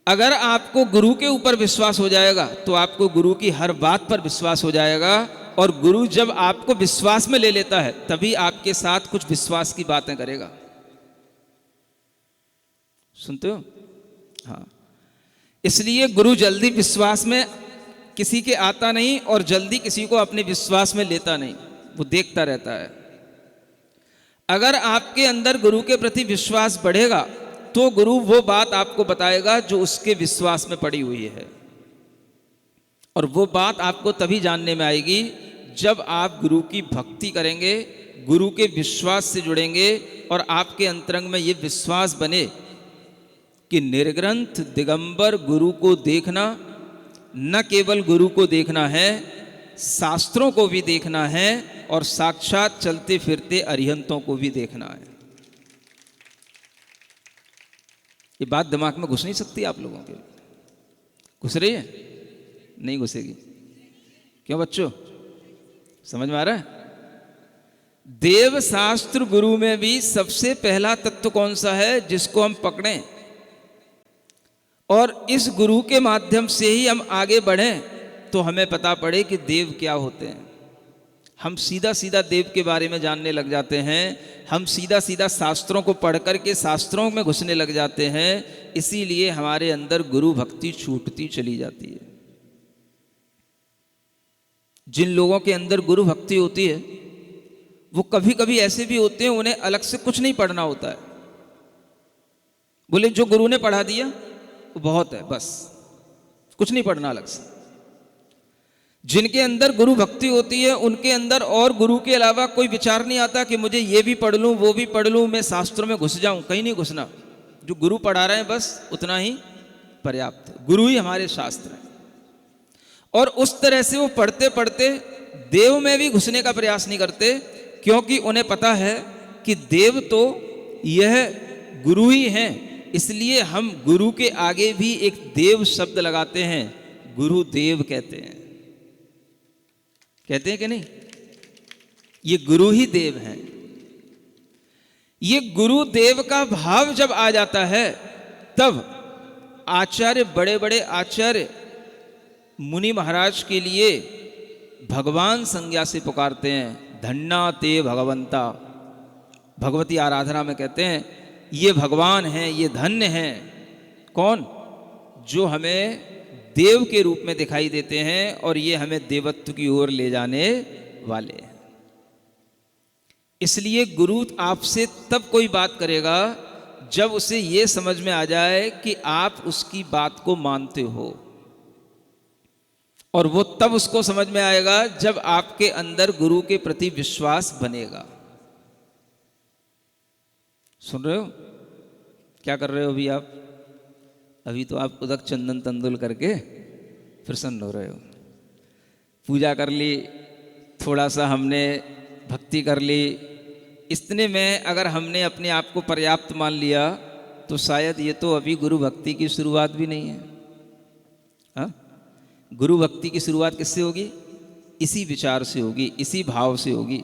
अगर आपको गुरु के ऊपर विश्वास हो जाएगा तो आपको गुरु की हर बात पर विश्वास हो जाएगा। और गुरु जब आपको विश्वास में ले लेता है तभी आपके साथ कुछ विश्वास की बातें करेगा। सुनते हो? हाँ। इसलिए गुरु जल्दी विश्वास में किसी के आता नहीं और जल्दी किसी को अपने विश्वास में लेता नहीं, वो देखता रहता है। अगर आपके अंदर गुरु के प्रति विश्वास बढ़ेगा तो गुरु वो बात आपको बताएगा जो उसके विश्वास में पड़ी हुई है। और वो बात आपको तभी जानने में आएगी जब आप गुरु की भक्ति करेंगे, गुरु के विश्वास से जुड़ेंगे और आपके अंतरंग में ये विश्वास बने कि निर्ग्रंथ दिगंबर गुरु को देखना, न केवल गुरु को देखना है, शास्त्रों को भी देखना है और साक्षात चलते फिरते अरिहंतों को भी देखना है। ये बात दिमाग में घुस नहीं सकती आप लोगों के? घुस रही है? नहीं घुसेगी। क्यों बच्चों, समझ में आ रहा है? देव शास्त्र गुरु में भी सबसे पहला तत्व कौन सा है जिसको हम पकड़ें और इस गुरु के माध्यम से ही हम आगे बढ़ें तो हमें पता पड़े कि देव क्या होते हैं। हम सीधा सीधा देव के बारे में जानने लग जाते हैं। हम सीधा सीधा शास्त्रों को पढ़ करके शास्त्रों में घुसने लग जाते हैं। इसीलिए हमारे अंदर गुरु भक्ति छूटती चली जाती है। जिन लोगों के अंदर गुरु भक्ति होती है वो कभी कभी ऐसे भी होते हैं उन्हें अलग से कुछ नहीं पढ़ना होता है। बोले जो गुरु ने पढ़ा दिया वो बहुत है, बस कुछ नहीं पढ़ना अलग से। जिनके अंदर गुरु भक्ति होती है उनके अंदर और गुरु के अलावा कोई विचार नहीं आता कि मुझे ये भी पढ़ लूँ वो भी पढ़ लूँ, मैं शास्त्रों में घुस जाऊं। कहीं नहीं घुसना। जो गुरु पढ़ा रहे हैं बस उतना ही पर्याप्त है। गुरु ही हमारे शास्त्र हैं। और उस तरह से वो पढ़ते पढ़ते देव में भी घुसने का प्रयास नहीं करते, क्योंकि उन्हें पता है कि देव तो यह गुरु ही हैं। इसलिए हम गुरु के आगे भी एक देव शब्द लगाते हैं, गुरुदेव कहते हैं। कहते हैं कि नहीं? ये गुरु ही देव हैं। ये गुरुदेव का भाव जब आ जाता है तब आचार्य, बड़े बड़े आचार्य मुनि महाराज के लिए भगवान संज्ञा से पुकारते हैं। धन्ना ते भगवंता, भगवती आराधना में कहते हैं ये भगवान हैं, ये धन्य हैं। कौन? जो हमें देव के रूप में दिखाई देते हैं और ये हमें देवत्व की ओर ले जाने वाले हैं। इसलिए गुरु आपसे तब कोई बात करेगा जब उसे ये समझ में आ जाए कि आप उसकी बात को मानते हो, और वो तब उसको समझ में आएगा जब आपके अंदर गुरु के प्रति विश्वास बनेगा। सुन रहे हो? क्या कर रहे हो अभी आप? अभी तो आप उदक चंदन तंदुल करके प्रसन्न हो रहे हो। पूजा कर ली, थोड़ा सा हमने भक्ति कर ली, इतने में अगर हमने अपने आप को पर्याप्त मान लिया तो शायद ये तो अभी गुरु भक्ति की शुरुआत भी नहीं है। हाँ, गुरु भक्ति की शुरुआत किससे होगी? इसी विचार से होगी, इसी भाव से होगी।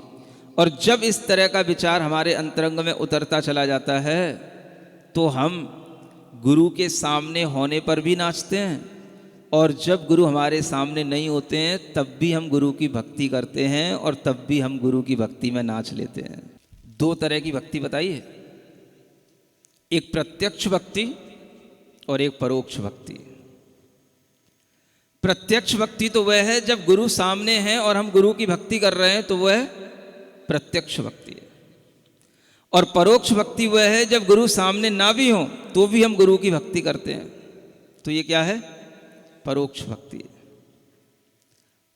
और जब इस तरह का विचार हमारे अंतरंग में उतरता चला जाता है तो हम गुरु के सामने होने पर भी नाचते हैं, और जब गुरु हमारे सामने नहीं होते हैं तब भी हम गुरु की भक्ति करते हैं, और तब भी हम गुरु की भक्ति में नाच लेते हैं। दो तरह की भक्ति बताइए, एक प्रत्यक्ष भक्ति और एक परोक्ष भक्ति। प्रत्यक्ष भक्ति तो वह है जब गुरु सामने हैं और हम गुरु की भक्ति कर रहे हैं, तो वह प्रत्यक्ष भक्ति है। और परोक्ष भक्ति वह है जब गुरु सामने ना भी हो तो भी हम गुरु की भक्ति करते हैं, तो ये क्या है? परोक्ष भक्ति।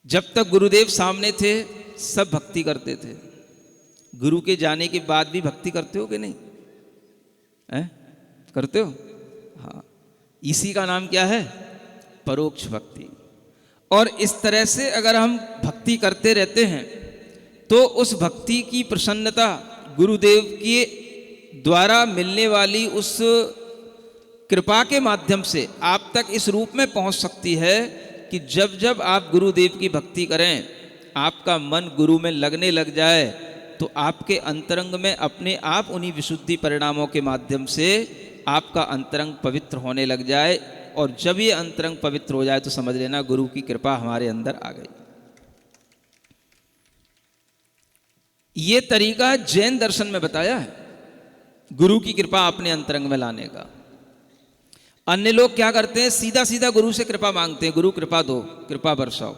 जब तक गुरुदेव सामने थे सब भक्ति करते थे, गुरु के जाने के बाद भी भक्ति करते हो कि नहीं? करते हो? हाँ, इसी का नाम क्या है? परोक्ष भक्ति। और इस तरह से अगर हम भक्ति करते रहते हैं तो उस भक्ति की प्रसन्नता गुरुदेव के द्वारा मिलने वाली उस कृपा के माध्यम से आप तक इस रूप में पहुंच सकती है कि जब जब आप गुरुदेव की भक्ति करें, आपका मन गुरु में लगने लग जाए, तो आपके अंतरंग में अपने आप उन्हीं विशुद्धि परिणामों के माध्यम से आपका अंतरंग पवित्र होने लग जाए। और जब ये अंतरंग पवित्र हो जाए तो समझ लेना गुरु की कृपा हमारे अंदर आ गई। ये तरीका जैन दर्शन में बताया है गुरु की कृपा अपने अंतरंग में लाने का। अन्य लोग क्या करते हैं? सीधा सीधा गुरु से कृपा मांगते हैं, गुरु कृपा दो, कृपा बरसाओ।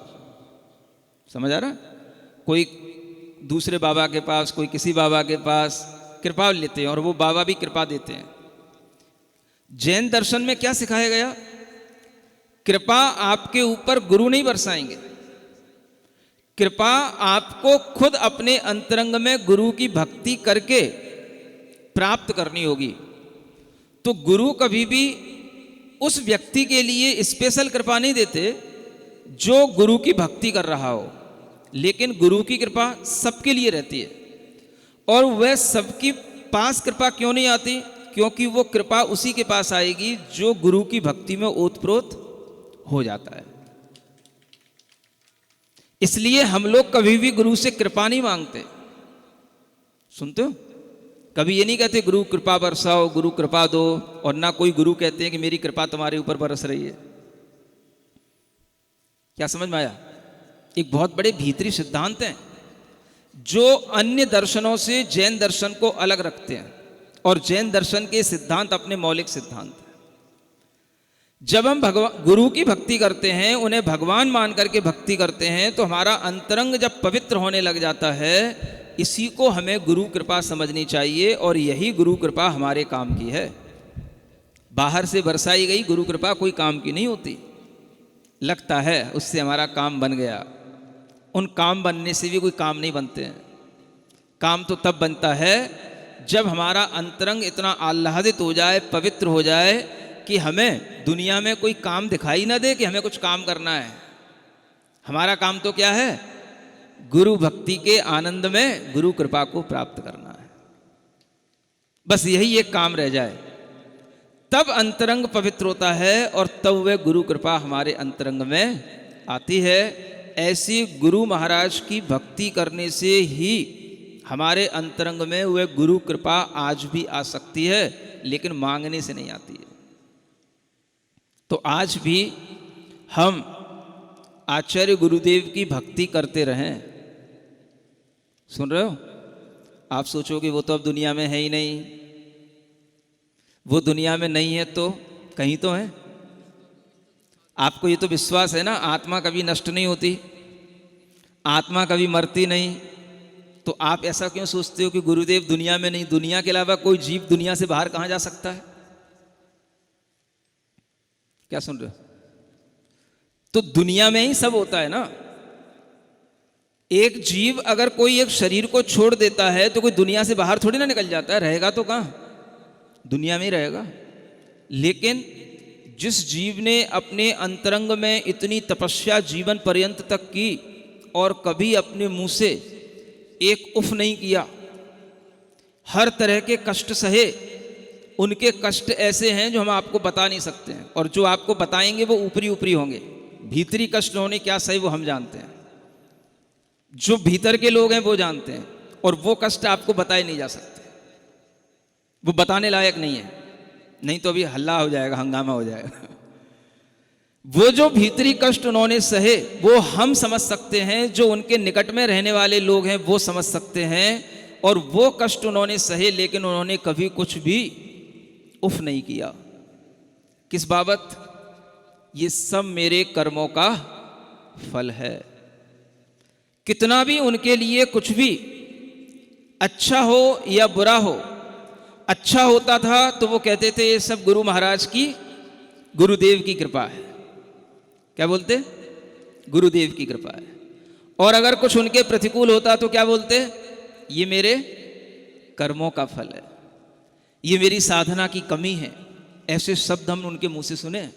समझ आ रहा? कोई दूसरे बाबा के पास, कोई किसी बाबा के पास कृपा लेते हैं और वो बाबा भी कृपा देते हैं। जैन दर्शन में क्या सिखाया गया? कृपा आपके ऊपर गुरु नहीं बरसाएंगे, कृपा आपको खुद अपने अंतरंग में गुरु की भक्ति करके प्राप्त करनी होगी। तो गुरु कभी भी उस व्यक्ति के लिए स्पेशल कृपा नहीं देते जो गुरु की भक्ति कर रहा हो, लेकिन गुरु की कृपा सबके लिए रहती है। और वह सबके पास कृपा क्यों नहीं आती? क्योंकि वो कृपा उसी के पास आएगी जो गुरु की भक्ति में ओतप्रोत हो जाता है। इसलिए हम लोग कभी भी गुरु से कृपा नहीं मांगते। सुनते हो? कभी ये नहीं कहते गुरु कृपा बरसाओ, गुरु कृपा दो, और ना कोई गुरु कहते हैं कि मेरी कृपा तुम्हारे ऊपर बरस रही है। क्या समझ में आया? एक बहुत बड़े भीतरी सिद्धांत हैं जो अन्य दर्शनों से जैन दर्शन को अलग रखते हैं, और जैन दर्शन के सिद्धांत अपने मौलिक सिद्धांत हैं। जब हम गुरु की भक्ति करते हैं, उन्हें भगवान मान करके भक्ति करते हैं, तो हमारा अंतरंग जब पवित्र होने लग जाता है, इसी को हमें गुरु कृपा समझनी चाहिए, और यही गुरु कृपा हमारे काम की है। बाहर से बरसाई गई गुरु कृपा कोई काम की नहीं होती। लगता है उससे हमारा काम बन गया, उन काम बनने से भी कोई काम नहीं बनते हैं। काम तो तब बनता है जब हमारा अंतरंग इतना आह्लादित हो जाए, पवित्र हो जाए कि हमें दुनिया में कोई काम दिखाई ना दे कि हमें कुछ काम करना है। हमारा काम तो क्या है? गुरु भक्ति के आनंद में गुरु कृपा को प्राप्त करना है। बस यही एक काम रह जाए, तब अंतरंग पवित्र होता है और तब वह गुरु कृपा हमारे अंतरंग में आती है। ऐसी गुरु महाराज की भक्ति करने से ही हमारे अंतरंग में वह गुरु कृपा आज भी आ सकती है, लेकिन मांगने से नहीं आती है। तो आज भी हम आचार्य गुरुदेव की भक्ति करते रहें। सुन रहे हो? आप सोचोगे वो तो अब दुनिया में है ही नहीं। वो दुनिया में नहीं है तो कहीं तो है। आपको ये तो विश्वास है ना, आत्मा कभी नष्ट नहीं होती, आत्मा कभी मरती नहीं। तो आप ऐसा क्यों सोचते हो कि गुरुदेव दुनिया में नहीं, दुनिया के अलावा कोई जीव दुनिया से बाहर कहां जा सकता है? क्या सुन रहे हो? तो दुनिया में ही सब होता है ना। एक जीव अगर कोई एक शरीर को छोड़ देता है तो कोई दुनिया से बाहर थोड़ी ना निकल जाता है, रहेगा तो कहां, दुनिया में ही रहेगा। लेकिन जिस जीव ने अपने अंतरंग में इतनी तपस्या जीवन पर्यंत तक की और कभी अपने मुंह से एक उफ नहीं किया, हर तरह के कष्ट सहे, उनके कष्ट ऐसे हैं जो हम आपको बता नहीं सकते हैं, और जो आपको बताएंगे वो ऊपरी ऊपरी होंगे। भीतरी कष्ट होने क्या सही वो हम जानते हैं, जो भीतर के लोग हैं वो जानते हैं, और वो कष्ट आपको बताए नहीं जा सकते, वो बताने लायक नहीं है, नहीं तो अभी हल्ला हो जाएगा, हंगामा हो जाएगा। वो जो भीतरी कष्ट उन्होंने सहे वो हम समझ सकते हैं, जो उनके निकट में रहने वाले लोग हैं वो समझ सकते हैं, और वो कष्ट उन्होंने सहे लेकिन उन्होंने कभी कुछ भी उफ नहीं किया। किस बाबत? ये सब मेरे कर्मों का फल है। कितना भी उनके लिए कुछ भी अच्छा हो या बुरा हो, अच्छा होता था तो वो कहते थे ये सब गुरु महाराज की, गुरुदेव की कृपा है। क्या बोलते? गुरुदेव की कृपा है। और अगर कुछ उनके प्रतिकूल होता तो क्या बोलते? ये मेरे कर्मों का फल है, ये मेरी साधना की कमी है। ऐसे शब्द हम उनके मुंह से सुने।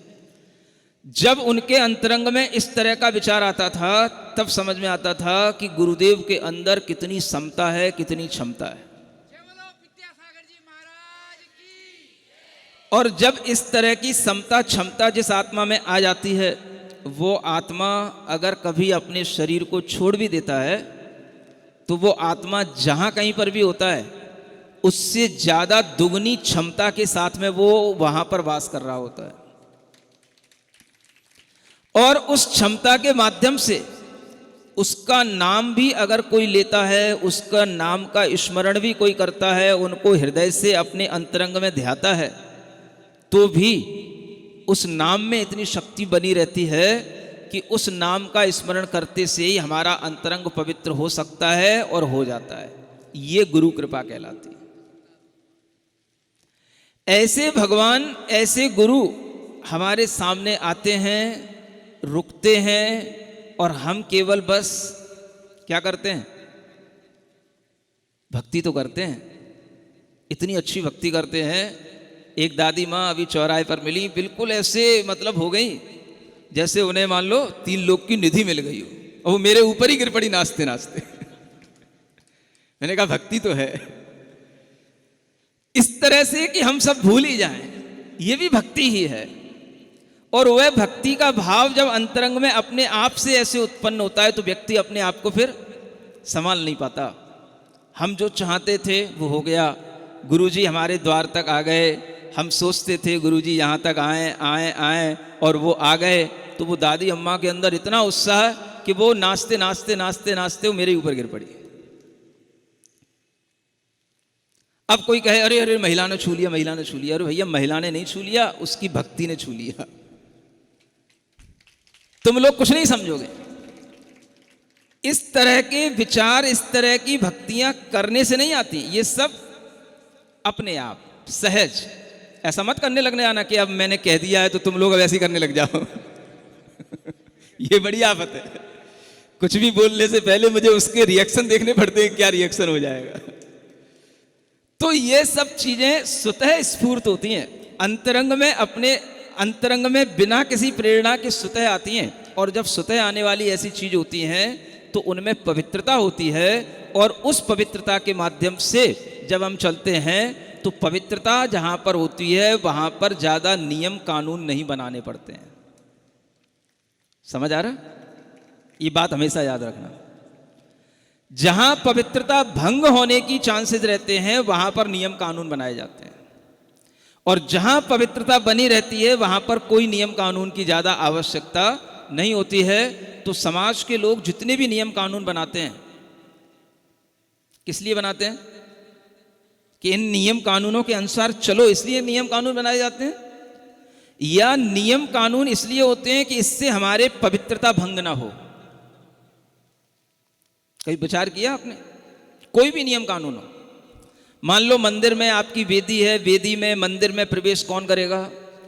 जब उनके अंतरंग में इस तरह का विचार आता था तब समझ में आता था कि गुरुदेव के अंदर कितनी समता है, कितनी क्षमता है। और जब इस तरह की समता क्षमता जिस आत्मा में आ जाती है, वो आत्मा अगर कभी अपने शरीर को छोड़ भी देता है तो वो आत्मा जहां कहीं पर भी होता है उससे ज्यादा दुगनी क्षमता के साथ में वो वहां पर वास कर रहा होता है। और उस क्षमता के माध्यम से उसका नाम भी अगर कोई लेता है, उसका नाम का स्मरण भी कोई करता है, उनको हृदय से अपने अंतरंग में ध्याता है, तो भी उस नाम में इतनी शक्ति बनी रहती है कि उस नाम का स्मरण करते से ही हमारा अंतरंग पवित्र हो सकता है और हो जाता है। ये गुरु कृपा कहलाती है। ऐसे भगवान, ऐसे गुरु हमारे सामने आते हैं, रुकते हैं, और हम केवल बस क्या करते हैं? भक्ति तो करते हैं, इतनी अच्छी भक्ति करते हैं। एक दादी माँ अभी चौराहे पर मिली, बिल्कुल ऐसे मतलब हो गई जैसे उन्हें मान लो 3 लोग की निधि मिल गई हो, और वो मेरे ऊपर ही गिर पड़ी नाचते नाचते। मैंने कहा भक्ति तो है। इस तरह से कि हम सब भूल ही जाएं, ये भी भक्ति ही है। और वह भक्ति का भाव जब अंतरंग में अपने आप से ऐसे उत्पन्न होता है तो व्यक्ति अपने आप को फिर संभाल नहीं पाता। हम जो चाहते थे वो हो गया, गुरुजी हमारे द्वार तक आ गए, हम सोचते थे गुरुजी यहाँ तक आए आए आए और वो आ गए, तो वो दादी अम्मा के अंदर इतना उत्साह कि वो नाचते नाचते नाचते नाचते वो मेरे ऊपर गिर पड़ी। अब कोई कहे अरे अरे महिला ने छू लिया, महिला ने छू लिया। अरे भैया महिला ने नहीं छू लिया, उसकी भक्ति ने छू लिया। तुम लोग कुछ नहीं समझोगे। इस तरह के विचार, इस तरह की भक्तियां करने से नहीं आती, ये सब अपने आप सहज। ऐसा मत करने लगने आना कि अब मैंने कह दिया है तो तुम लोग अब ऐसे ही करने लग जाओ। ये बड़ी आफत है। कुछ भी बोलने से पहले मुझे उसके रिएक्शन देखने पड़ते हैं, क्या रिएक्शन हो जाएगा। तो ये सब चीजें स्वतः स्फूर्त होती हैं, अंतरंग में, अपने अंतरंग में बिना किसी प्रेरणा के स्वतः आती हैं। और जब स्वतः आने वाली ऐसी चीज होती हैं तो उनमें पवित्रता होती है, और उस पवित्रता के माध्यम से जब हम चलते हैं तो पवित्रता जहां पर होती है वहां पर ज्यादा नियम कानून नहीं बनाने पड़ते हैं। समझ आ रहा? ये बात हमेशा याद रखना। जहां पवित्रता भंग होने की चांसेस रहते हैं वहां पर नियम कानून बनाए जाते हैं, और जहां पवित्रता बनी रहती है वहां पर कोई नियम कानून की ज्यादा आवश्यकता नहीं होती है। तो समाज के लोग जितने भी नियम कानून बनाते हैं, किस लिए बनाते हैं? कि इन नियम कानूनों के अनुसार चलो, इसलिए नियम कानून बनाए जाते हैं, या नियम कानून इसलिए होते हैं कि इससे हमारे पवित्रता भंग ना हो। कभी विचार किया आपने? कोई भी नियम कानून हो। मान लो मंदिर में आपकी वेदी है, वेदी में मंदिर में प्रवेश कौन करेगा,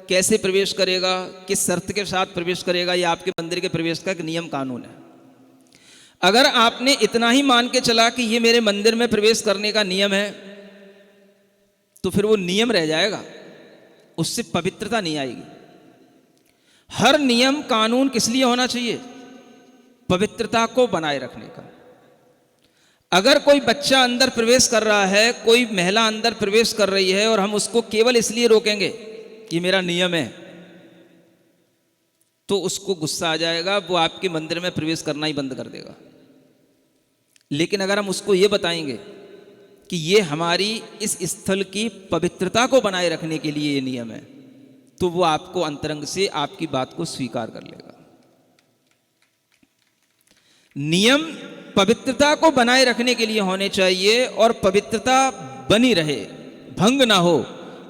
कैसे प्रवेश करेगा, किस शर्त के साथ प्रवेश करेगा, ये आपके मंदिर के प्रवेश का एक नियम कानून है। अगर आपने इतना ही मान के चला कि ये मेरे मंदिर में प्रवेश करने का नियम है, तो फिर वो नियम रह जाएगा, उससे पवित्रता नहीं आएगी। हर नियम कानून किस लिए होना चाहिए? पवित्रता को बनाए रखने का। अगर कोई बच्चा अंदर प्रवेश कर रहा है, कोई महिला अंदर प्रवेश कर रही है और हम उसको केवल इसलिए रोकेंगे कि मेरा नियम है, तो उसको गुस्सा आ जाएगा, वो आपके मंदिर में प्रवेश करना ही बंद कर देगा। लेकिन अगर हम उसको ये बताएंगे कि ये हमारी इस स्थल की पवित्रता को बनाए रखने के लिए ये नियम है, तो वो आपको अंतरंग से आपकी बात को स्वीकार कर लेगा। नियम पवित्रता को बनाए रखने के लिए होने चाहिए और पवित्रता बनी रहे, भंग ना हो,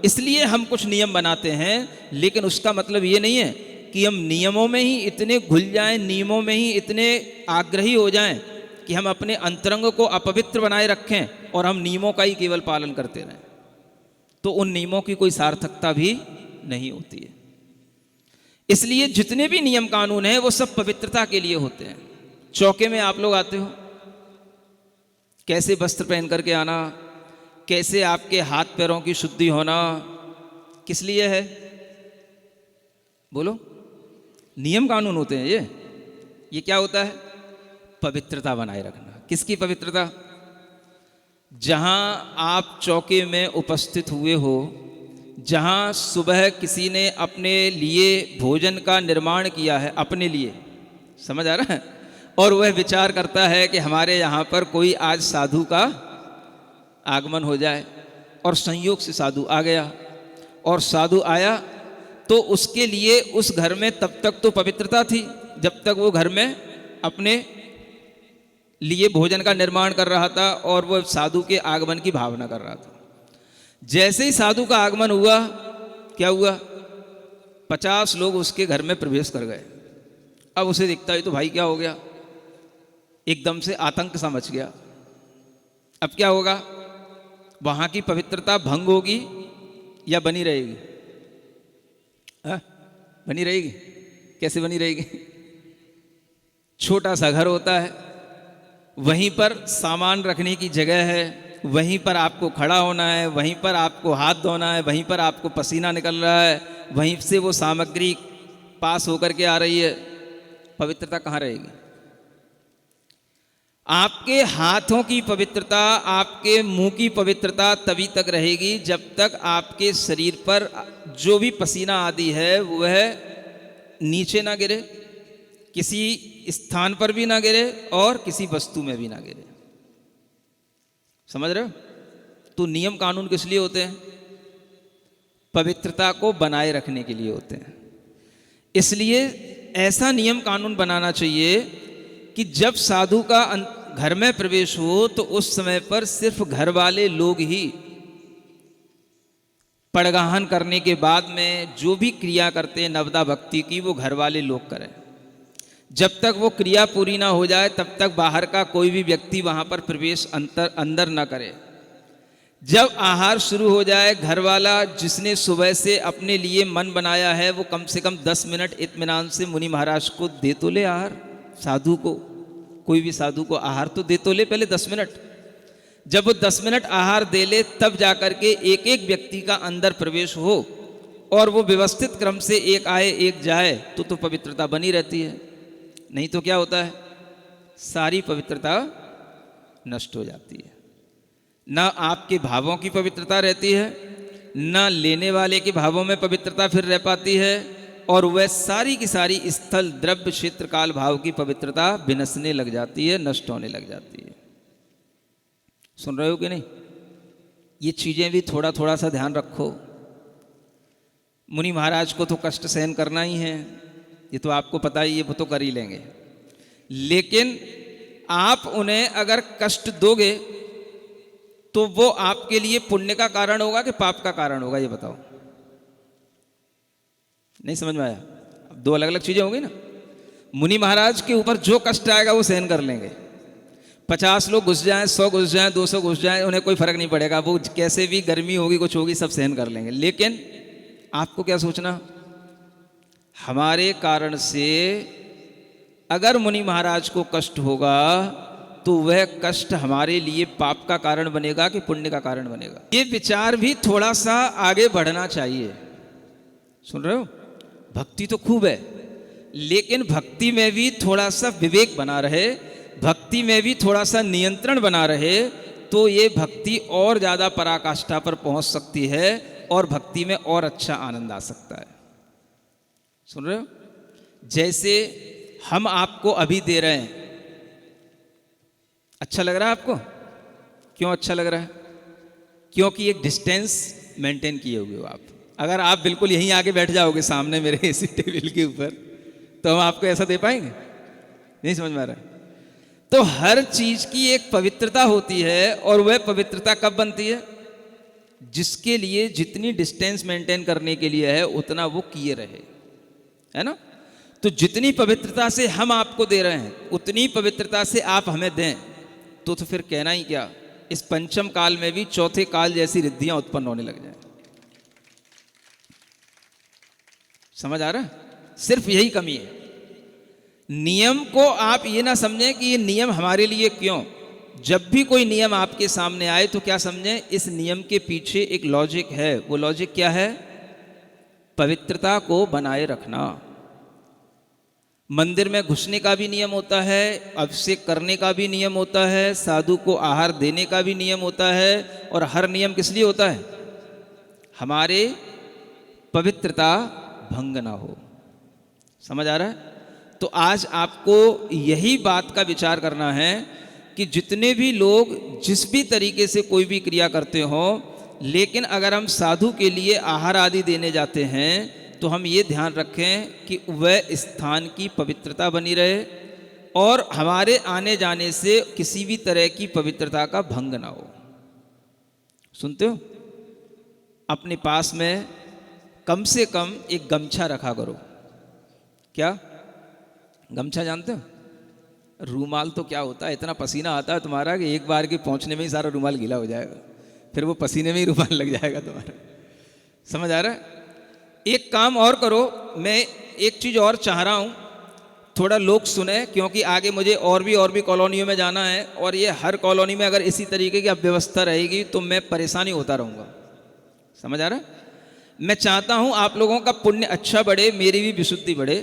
इसलिए हम कुछ नियम बनाते हैं। लेकिन उसका मतलब ये नहीं है कि हम नियमों में ही इतने घुल जाएं, नियमों में ही इतने आग्रही हो जाएं कि हम अपने अंतरंग को अपवित्र बनाए रखें और हम नियमों का ही केवल पालन करते रहें, तो उन नियमों की कोई सार्थकता भी नहीं होती है। इसलिए जितने भी नियम कानून हैं वो सब पवित्रता के लिए होते हैं। चौके में आप लोग आते हो, कैसे वस्त्र पहन करके आना, कैसे आपके हाथ पैरों की शुद्धि होना, किस लिए है? बोलो। नियम कानून होते हैं ये क्या होता है? पवित्रता बनाए रखना। किसकी पवित्रता? जहां आप चौके में उपस्थित हुए हो, जहां सुबह किसी ने अपने लिए भोजन का निर्माण किया है, अपने लिए, समझ आ रहा है, और वह विचार करता है कि हमारे यहाँ पर कोई आज साधु का आगमन हो जाए, और संयोग से साधु आ गया, और साधु आया तो उसके लिए उस घर में तब तक तो पवित्रता थी जब तक वो घर में अपने लिए भोजन का निर्माण कर रहा था और वो साधु के आगमन की भावना कर रहा था। जैसे ही साधु का आगमन हुआ, क्या हुआ? 50 लोग उसके घर में प्रवेश कर गए। अब उसे दिखता है तो भाई क्या हो गया, एकदम से आतंक सा मच गया। अब क्या होगा? वहां की पवित्रता भंग होगी या बनी रहेगी? बनी रहेगी। कैसे बनी रहेगी? छोटा सा घर होता है, वहीं पर सामान रखने की जगह है, वहीं पर आपको खड़ा होना है, वहीं पर आपको हाथ धोना है, वहीं पर आपको पसीना निकल रहा है, वहीं से वो सामग्री पास होकर के आ रही है। पवित्रता कहाँ रहेगी? आपके हाथों की पवित्रता, आपके मुंह की पवित्रता तभी तक रहेगी जब तक आपके शरीर पर जो भी पसीना आदि है वह नीचे ना गिरे, किसी स्थान पर भी ना गिरे और किसी वस्तु में भी ना गिरे। समझ रहे हो? तो नियम कानून किस लिए होते हैं? पवित्रता को बनाए रखने के लिए होते हैं। इसलिए ऐसा नियम कानून बनाना चाहिए कि जब साधु का घर में प्रवेश हो तो उस समय पर सिर्फ घर वाले लोग ही पड़गाहन करने के बाद में जो भी क्रिया करते हैं नवदा भक्ति की, वो घर वाले लोग करें। जब तक वो क्रिया पूरी ना हो जाए तब तक बाहर का कोई भी व्यक्ति वहां पर प्रवेश अंदर ना करे। जब आहार शुरू हो जाए, घर वाला जिसने सुबह से अपने लिए मन बनाया है वो कम से कम 10 मिनट इत्मीनान से मुनि महाराज को दे तो ले आहार। साधु को, कोई भी साधु को आहार तो दे तो ले पहले 10 मिनट। जब वो 10 मिनट आहार दे ले तब जाकर के एक एक व्यक्ति का अंदर प्रवेश हो और वो व्यवस्थित क्रम से एक आए एक जाए तो पवित्रता बनी रहती है। नहीं तो क्या होता है? सारी पवित्रता नष्ट हो जाती है। ना आपके भावों की पवित्रता रहती है, ना लेने वाले के भावों में पवित्रता फिर रह पाती है, और वह सारी की सारी स्थल द्रव्य क्षेत्र काल भाव की पवित्रता विनसने लग जाती है, नष्ट होने लग जाती है। सुन रहे हो कि नहीं? ये चीजें भी थोड़ा थोड़ा सा ध्यान रखो। मुनि महाराज को तो कष्ट सहन करना ही है, ये तो आपको पता ही है, वो तो कर ही लेंगे। लेकिन आप उन्हें अगर कष्ट दोगे तो वो आपके लिए पुण्य का कारण होगा कि पाप का कारण होगा? ये बताओ। नहीं समझ में आया? अब दो अलग अलग चीजें होंगी ना। मुनि महाराज के ऊपर जो कष्ट आएगा वो सहन कर लेंगे, 50 लोग घुस जाएं, 100 घुस जाएं, 200 घुस जाएं, उन्हें कोई फर्क नहीं पड़ेगा, वो कैसे भी गर्मी होगी कुछ होगी सब सहन कर लेंगे। लेकिन आपको क्या सोचना, हमारे कारण से अगर मुनि महाराज को कष्ट होगा तो वह कष्ट हमारे लिए पाप का कारण बनेगा कि पुण्य का कारण बनेगा। ये विचार भी थोड़ा सा आगे बढ़ना चाहिए। सुन रहे हो, भक्ति तो खूब है, लेकिन भक्ति में भी थोड़ा सा विवेक बना रहे, भक्ति में भी थोड़ा सा नियंत्रण बना रहे, तो ये भक्ति और ज़्यादा पराकाष्ठा पर पहुंच सकती है और भक्ति में और अच्छा आनंद आ सकता है। सुन रहे हो, जैसे हम आपको अभी दे रहे हैं, अच्छा लग रहा है आपको? क्यों अच्छा लग रहा है? क्योंकि एक डिस्टेंस मेंटेन किए हुए हो आप। अगर आप बिल्कुल यहीं आके बैठ जाओगे सामने मेरे इसी टेबल के ऊपर, तो हम आपको ऐसा दे पाएंगे? नहीं समझ में आ रहा है? तो हर चीज की एक पवित्रता होती है, और वह पवित्रता कब बनती है? जिसके लिए जितनी डिस्टेंस मेंटेन करने के लिए है उतना वो किए रहे, है ना? तो जितनी पवित्रता से हम आपको दे रहे हैं उतनी पवित्रता से आप हमें दें, तो फिर कहना ही क्या, इस पंचम काल में भी चौथे काल जैसी रिद्धियां उत्पन्न होने लग जाए। समझ आ रहा है? सिर्फ यही कमी है। नियम को आप ये ना समझें कि ये नियम हमारे लिए क्यों। जब भी कोई नियम आपके सामने आए तो क्या समझें, इस नियम के पीछे एक लॉजिक है। वो लॉजिक क्या है? पवित्रता को बनाए रखना। मंदिर में घुसने का भी नियम होता है, अभिषेक करने का भी नियम होता है, साधु को आहार देने का भी नियम होता है, और हर नियम किस लिए होता है? हमारे पवित्रता भंग ना हो। समझ आ रहा है? तो आज आपको यही बात का विचार करना है कि जितने भी लोग जिस भी तरीके से कोई भी क्रिया करते हो, लेकिन अगर हम साधु के लिए आहार आदि देने जाते हैं तो हम ये ध्यान रखें कि वह स्थान की पवित्रता बनी रहे और हमारे आने जाने से किसी भी तरह की पवित्रता का भंग ना हो। सुनते हो? अपने पास में कम से कम एक गमछा रखा करो। क्या गमछा जानते हो? रूमाल तो क्या होता है, इतना पसीना आता है तुम्हारा कि एक बार के पहुंचने में ही सारा रूमाल गीला हो जाएगा, फिर वो पसीने में ही रूमाल लग जाएगा तुम्हारा। समझ आ रहा है? एक काम और करो, मैं एक चीज़ और चाह रहा हूँ, थोड़ा लोग सुने, क्योंकि आगे मुझे और भी कॉलोनियों में जाना है, और ये हर कॉलोनी में अगर इसी तरीके की अव्यवस्था रहेगी तो मैं परेशानी होता रहूँगा। समझ आ रहा है? मैं चाहता हूँ आप लोगों का पुण्य अच्छा बढ़े, मेरी भी विशुद्धि बढ़े।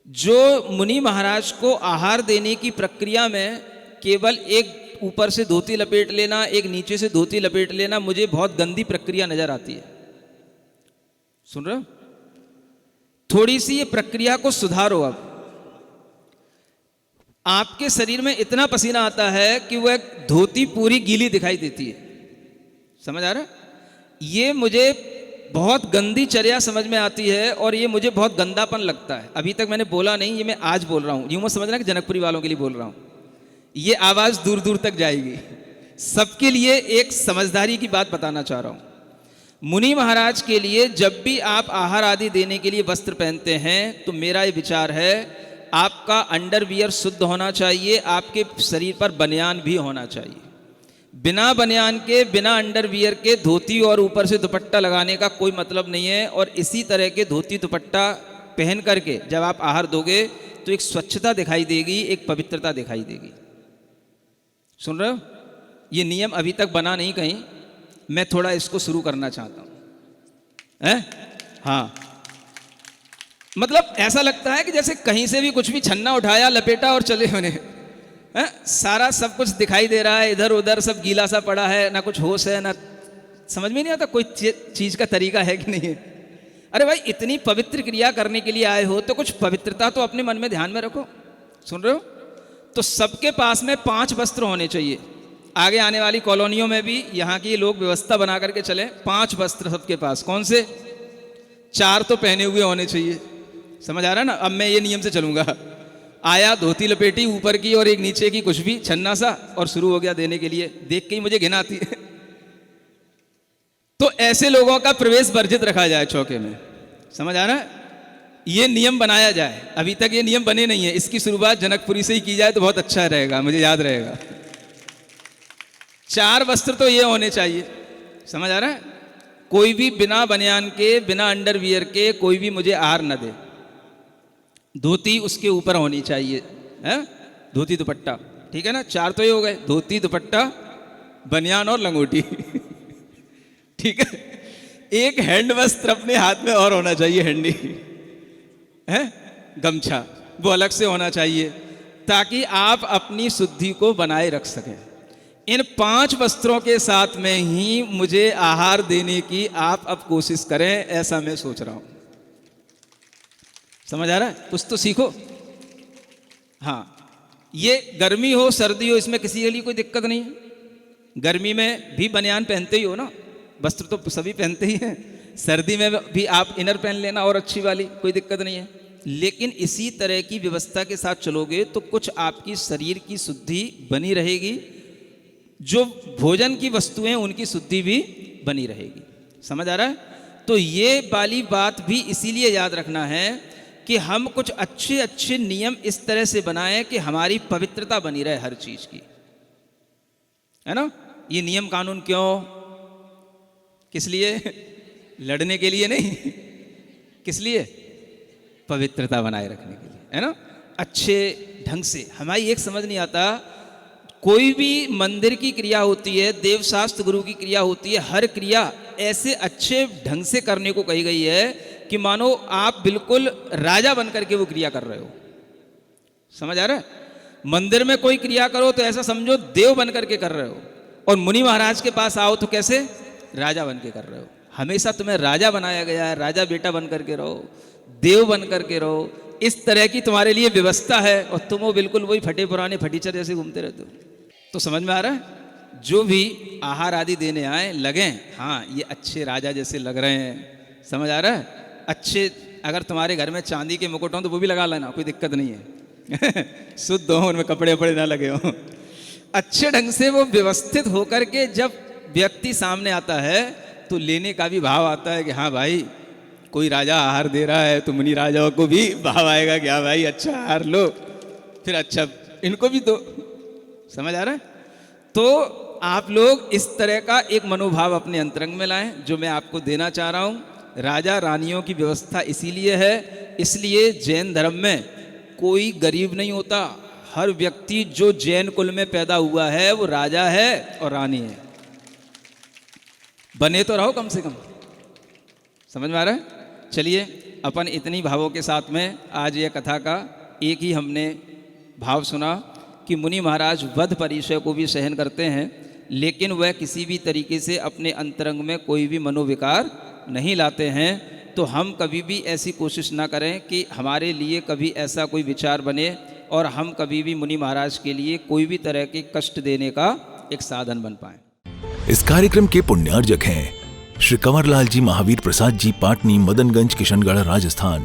जो मुनि महाराज को आहार देने की प्रक्रिया में केवल एक ऊपर से धोती लपेट लेना, एक नीचे से धोती लपेट लेना, मुझे बहुत गंदी प्रक्रिया नजर आती है। सुन रहे हो? थोड़ी सी ये प्रक्रिया को सुधारो। अब आपके शरीर में इतना पसीना आता है कि वह धोती पूरी गीली दिखाई देती है। समझ आ रहा है? ये मुझे बहुत गंदी चर्या समझ में आती है और ये मुझे बहुत गंदापन लगता है। अभी तक मैंने बोला नहीं, ये मैं आज बोल रहा हूं। यूं मत समझना कि जनकपुरी वालों के लिए बोल रहा हूं, ये आवाज दूर दूर तक जाएगी। सबके लिए एक समझदारी की बात बताना चाह रहा हूं। मुनि महाराज के लिए जब भी आप आहार आदि देने के लिए वस्त्र पहनते हैं तो मेरा ये विचार है, आपका अंडरवियर शुद्ध होना चाहिए, आपके शरीर पर बनियान भी होना चाहिए। बिना बनियान के, बिना अंडरवियर के धोती और ऊपर से दुपट्टा लगाने का कोई मतलब नहीं है। और इसी तरह के धोती दुपट्टा पहन करके जब आप आहार दोगे तो एक स्वच्छता दिखाई देगी, एक पवित्रता दिखाई देगी। सुन रहे हो? ये नियम अभी तक बना नहीं कहीं, मैं थोड़ा इसको शुरू करना चाहता हूं, है? हाँ, मतलब ऐसा लगता है कि जैसे कहीं से भी कुछ भी छन्ना उठाया, लपेटा और चले होने, सारा सब कुछ दिखाई दे रहा है, इधर उधर सब गीला सा पड़ा है, ना कुछ होश है, ना समझ में नहीं आता कोई चीज का तरीका है कि नहीं है। अरे भाई, इतनी पवित्र क्रिया करने के लिए आए हो तो कुछ पवित्रता तो अपने मन में ध्यान में रखो। सुन रहे हो? तो सबके पास में 5 वस्त्र होने चाहिए। आगे आने वाली कॉलोनियों में भी यहाँ की लोग व्यवस्था बना करके चले, 5 वस्त्र सबके पास। कौन से? 4 तो पहने हुए होने चाहिए। समझ आ रहा है ना? अब मैं ये नियम से चलूंगा। आया, धोती लपेटी ऊपर की और एक नीचे की, कुछ भी छन्ना सा, और शुरू हो गया देने के लिए। देख के ही मुझे घिन आती है। तो ऐसे लोगों का प्रवेश वर्जित रखा जाए चौके में। समझ आ रहा है? ये नियम बनाया जाए। अभी तक ये नियम बने नहीं है, इसकी शुरुआत जनकपुरी से ही की जाए तो बहुत अच्छा रहेगा, मुझे याद रहेगा। 4 वस्त्र तो ये होने चाहिए, समझ आ रहा है? कोई भी बिना बनियान के, बिना अंडरवियर के कोई भी मुझे आहार न दे। धोती उसके ऊपर होनी चाहिए, है? धोती दुपट्टा, ठीक है ना? 4 तो ये हो गए, धोती दुपट्टा बनियान और लंगोटी ठीक है। एक हैंड वस्त्र अपने हाथ में और होना चाहिए, हैंडी है, गमछा वो अलग से होना चाहिए, ताकि आप अपनी शुद्धि को बनाए रख सकें। इन 5 वस्त्रों के साथ में ही मुझे आहार देने की आप अब कोशिश करें, ऐसा मैं सोच रहा हूं। समझ आ रहा है? कुछ तो सीखो। हाँ, ये गर्मी हो सर्दी हो, इसमें किसी के लिए कोई दिक्कत नहीं है। गर्मी में भी बनियान पहनते ही हो ना, वस्त्र तो सभी पहनते ही हैं। सर्दी में भी आप इनर पहन लेना और अच्छी वाली, कोई दिक्कत नहीं है। लेकिन इसी तरह की व्यवस्था के साथ चलोगे तो कुछ आपकी शरीर की शुद्धि बनी रहेगी, जो भोजन की वस्तुएं उनकी शुद्धि भी बनी रहेगी। समझ आ रहा है? तो ये वाली बात भी इसीलिए याद रखना है कि हम कुछ अच्छे अच्छे नियम इस तरह से बनाएं कि हमारी पवित्रता बनी रहे हर चीज की, है ना? ये नियम कानून क्यों, किस लिए? लड़ने के लिए नहीं, किस लिए? पवित्रता बनाए रखने के लिए, है ना? अच्छे ढंग से। हमारी एक समझ नहीं आता, कोई भी मंदिर की क्रिया होती है, देवशास्त्र गुरु की क्रिया होती है, हर क्रिया ऐसे अच्छे ढंग से करने को कही गई है कि मानो आप बिल्कुल राजा बन करके वो क्रिया कर रहे हो। समझ आ रहा है? मंदिर में कोई क्रिया करो तो ऐसा समझो देव बन करके कर रहे हो, और मुनि महाराज के पास आओ तो कैसे? राजा बन के कर रहे हो। हमेशा तुम्हें राजा बनाया गया है, राजा बेटा बन करके रहो, देव बन करके रहो, इस तरह की तुम्हारे लिए व्यवस्था है, और तुम वो बिल्कुल वही फटे पुराने फटीचर जैसे घूमते रहते हो। तो समझ में आ रहा है? जो भी आहार आदि देने आए लगे, हाँ ये अच्छे राजा जैसे लग रहे हैं। समझ आ रहा है? अच्छे, अगर तुम्हारे घर में चांदी के मुकुट हों तो वो भी लगा लेना, कोई दिक्कत नहीं है शुद्ध हो, उनमें कपड़े वपड़े ना लगे हों। अच्छे ढंग से वो व्यवस्थित होकर के जब व्यक्ति सामने आता है तो लेने का भी भाव आता है कि हाँ भाई कोई राजा आहार दे रहा है, तो मुनि राजाओं को भी भाव आएगा कि हाँ भाई अच्छा आहार लो, फिर अच्छा इनको भी दो। समझ आ रहा है? तो आप लोग इस तरह का एक मनोभाव अपने अंतरंग में लाएं, जो मैं आपको देना चाह रहा हूं। राजा रानियों की व्यवस्था इसीलिए है, इसलिए जैन धर्म में कोई गरीब नहीं होता। हर व्यक्ति जो जैन कुल में पैदा हुआ है वो राजा है और रानी है। बने तो रहो कम से कम। समझ में आ रहा है? चलिए, अपन इतनी भावों के साथ में आज यह कथा का एक ही हमने भाव सुना कि मुनि महाराज वध परिचय को भी सहन करते हैं, लेकिन वह किसी भी तरीके से अपने अंतरंग में कोई भी मनोविकार नहीं लाते हैं। तो हम कभी भी ऐसी कोशिश ना करें कि हमारे लिए कभी ऐसा कोई विचार बने और हम कभी भी मुनि महाराज के लिए कोई भी तरह के कष्ट देने का एक साधन बन पाए। इस कार्यक्रम के पुण्यार्जक हैं श्री कंवरलाल जी महावीर प्रसाद जी, पाटनी, मदनगंज, किशनगढ़, राजस्थान।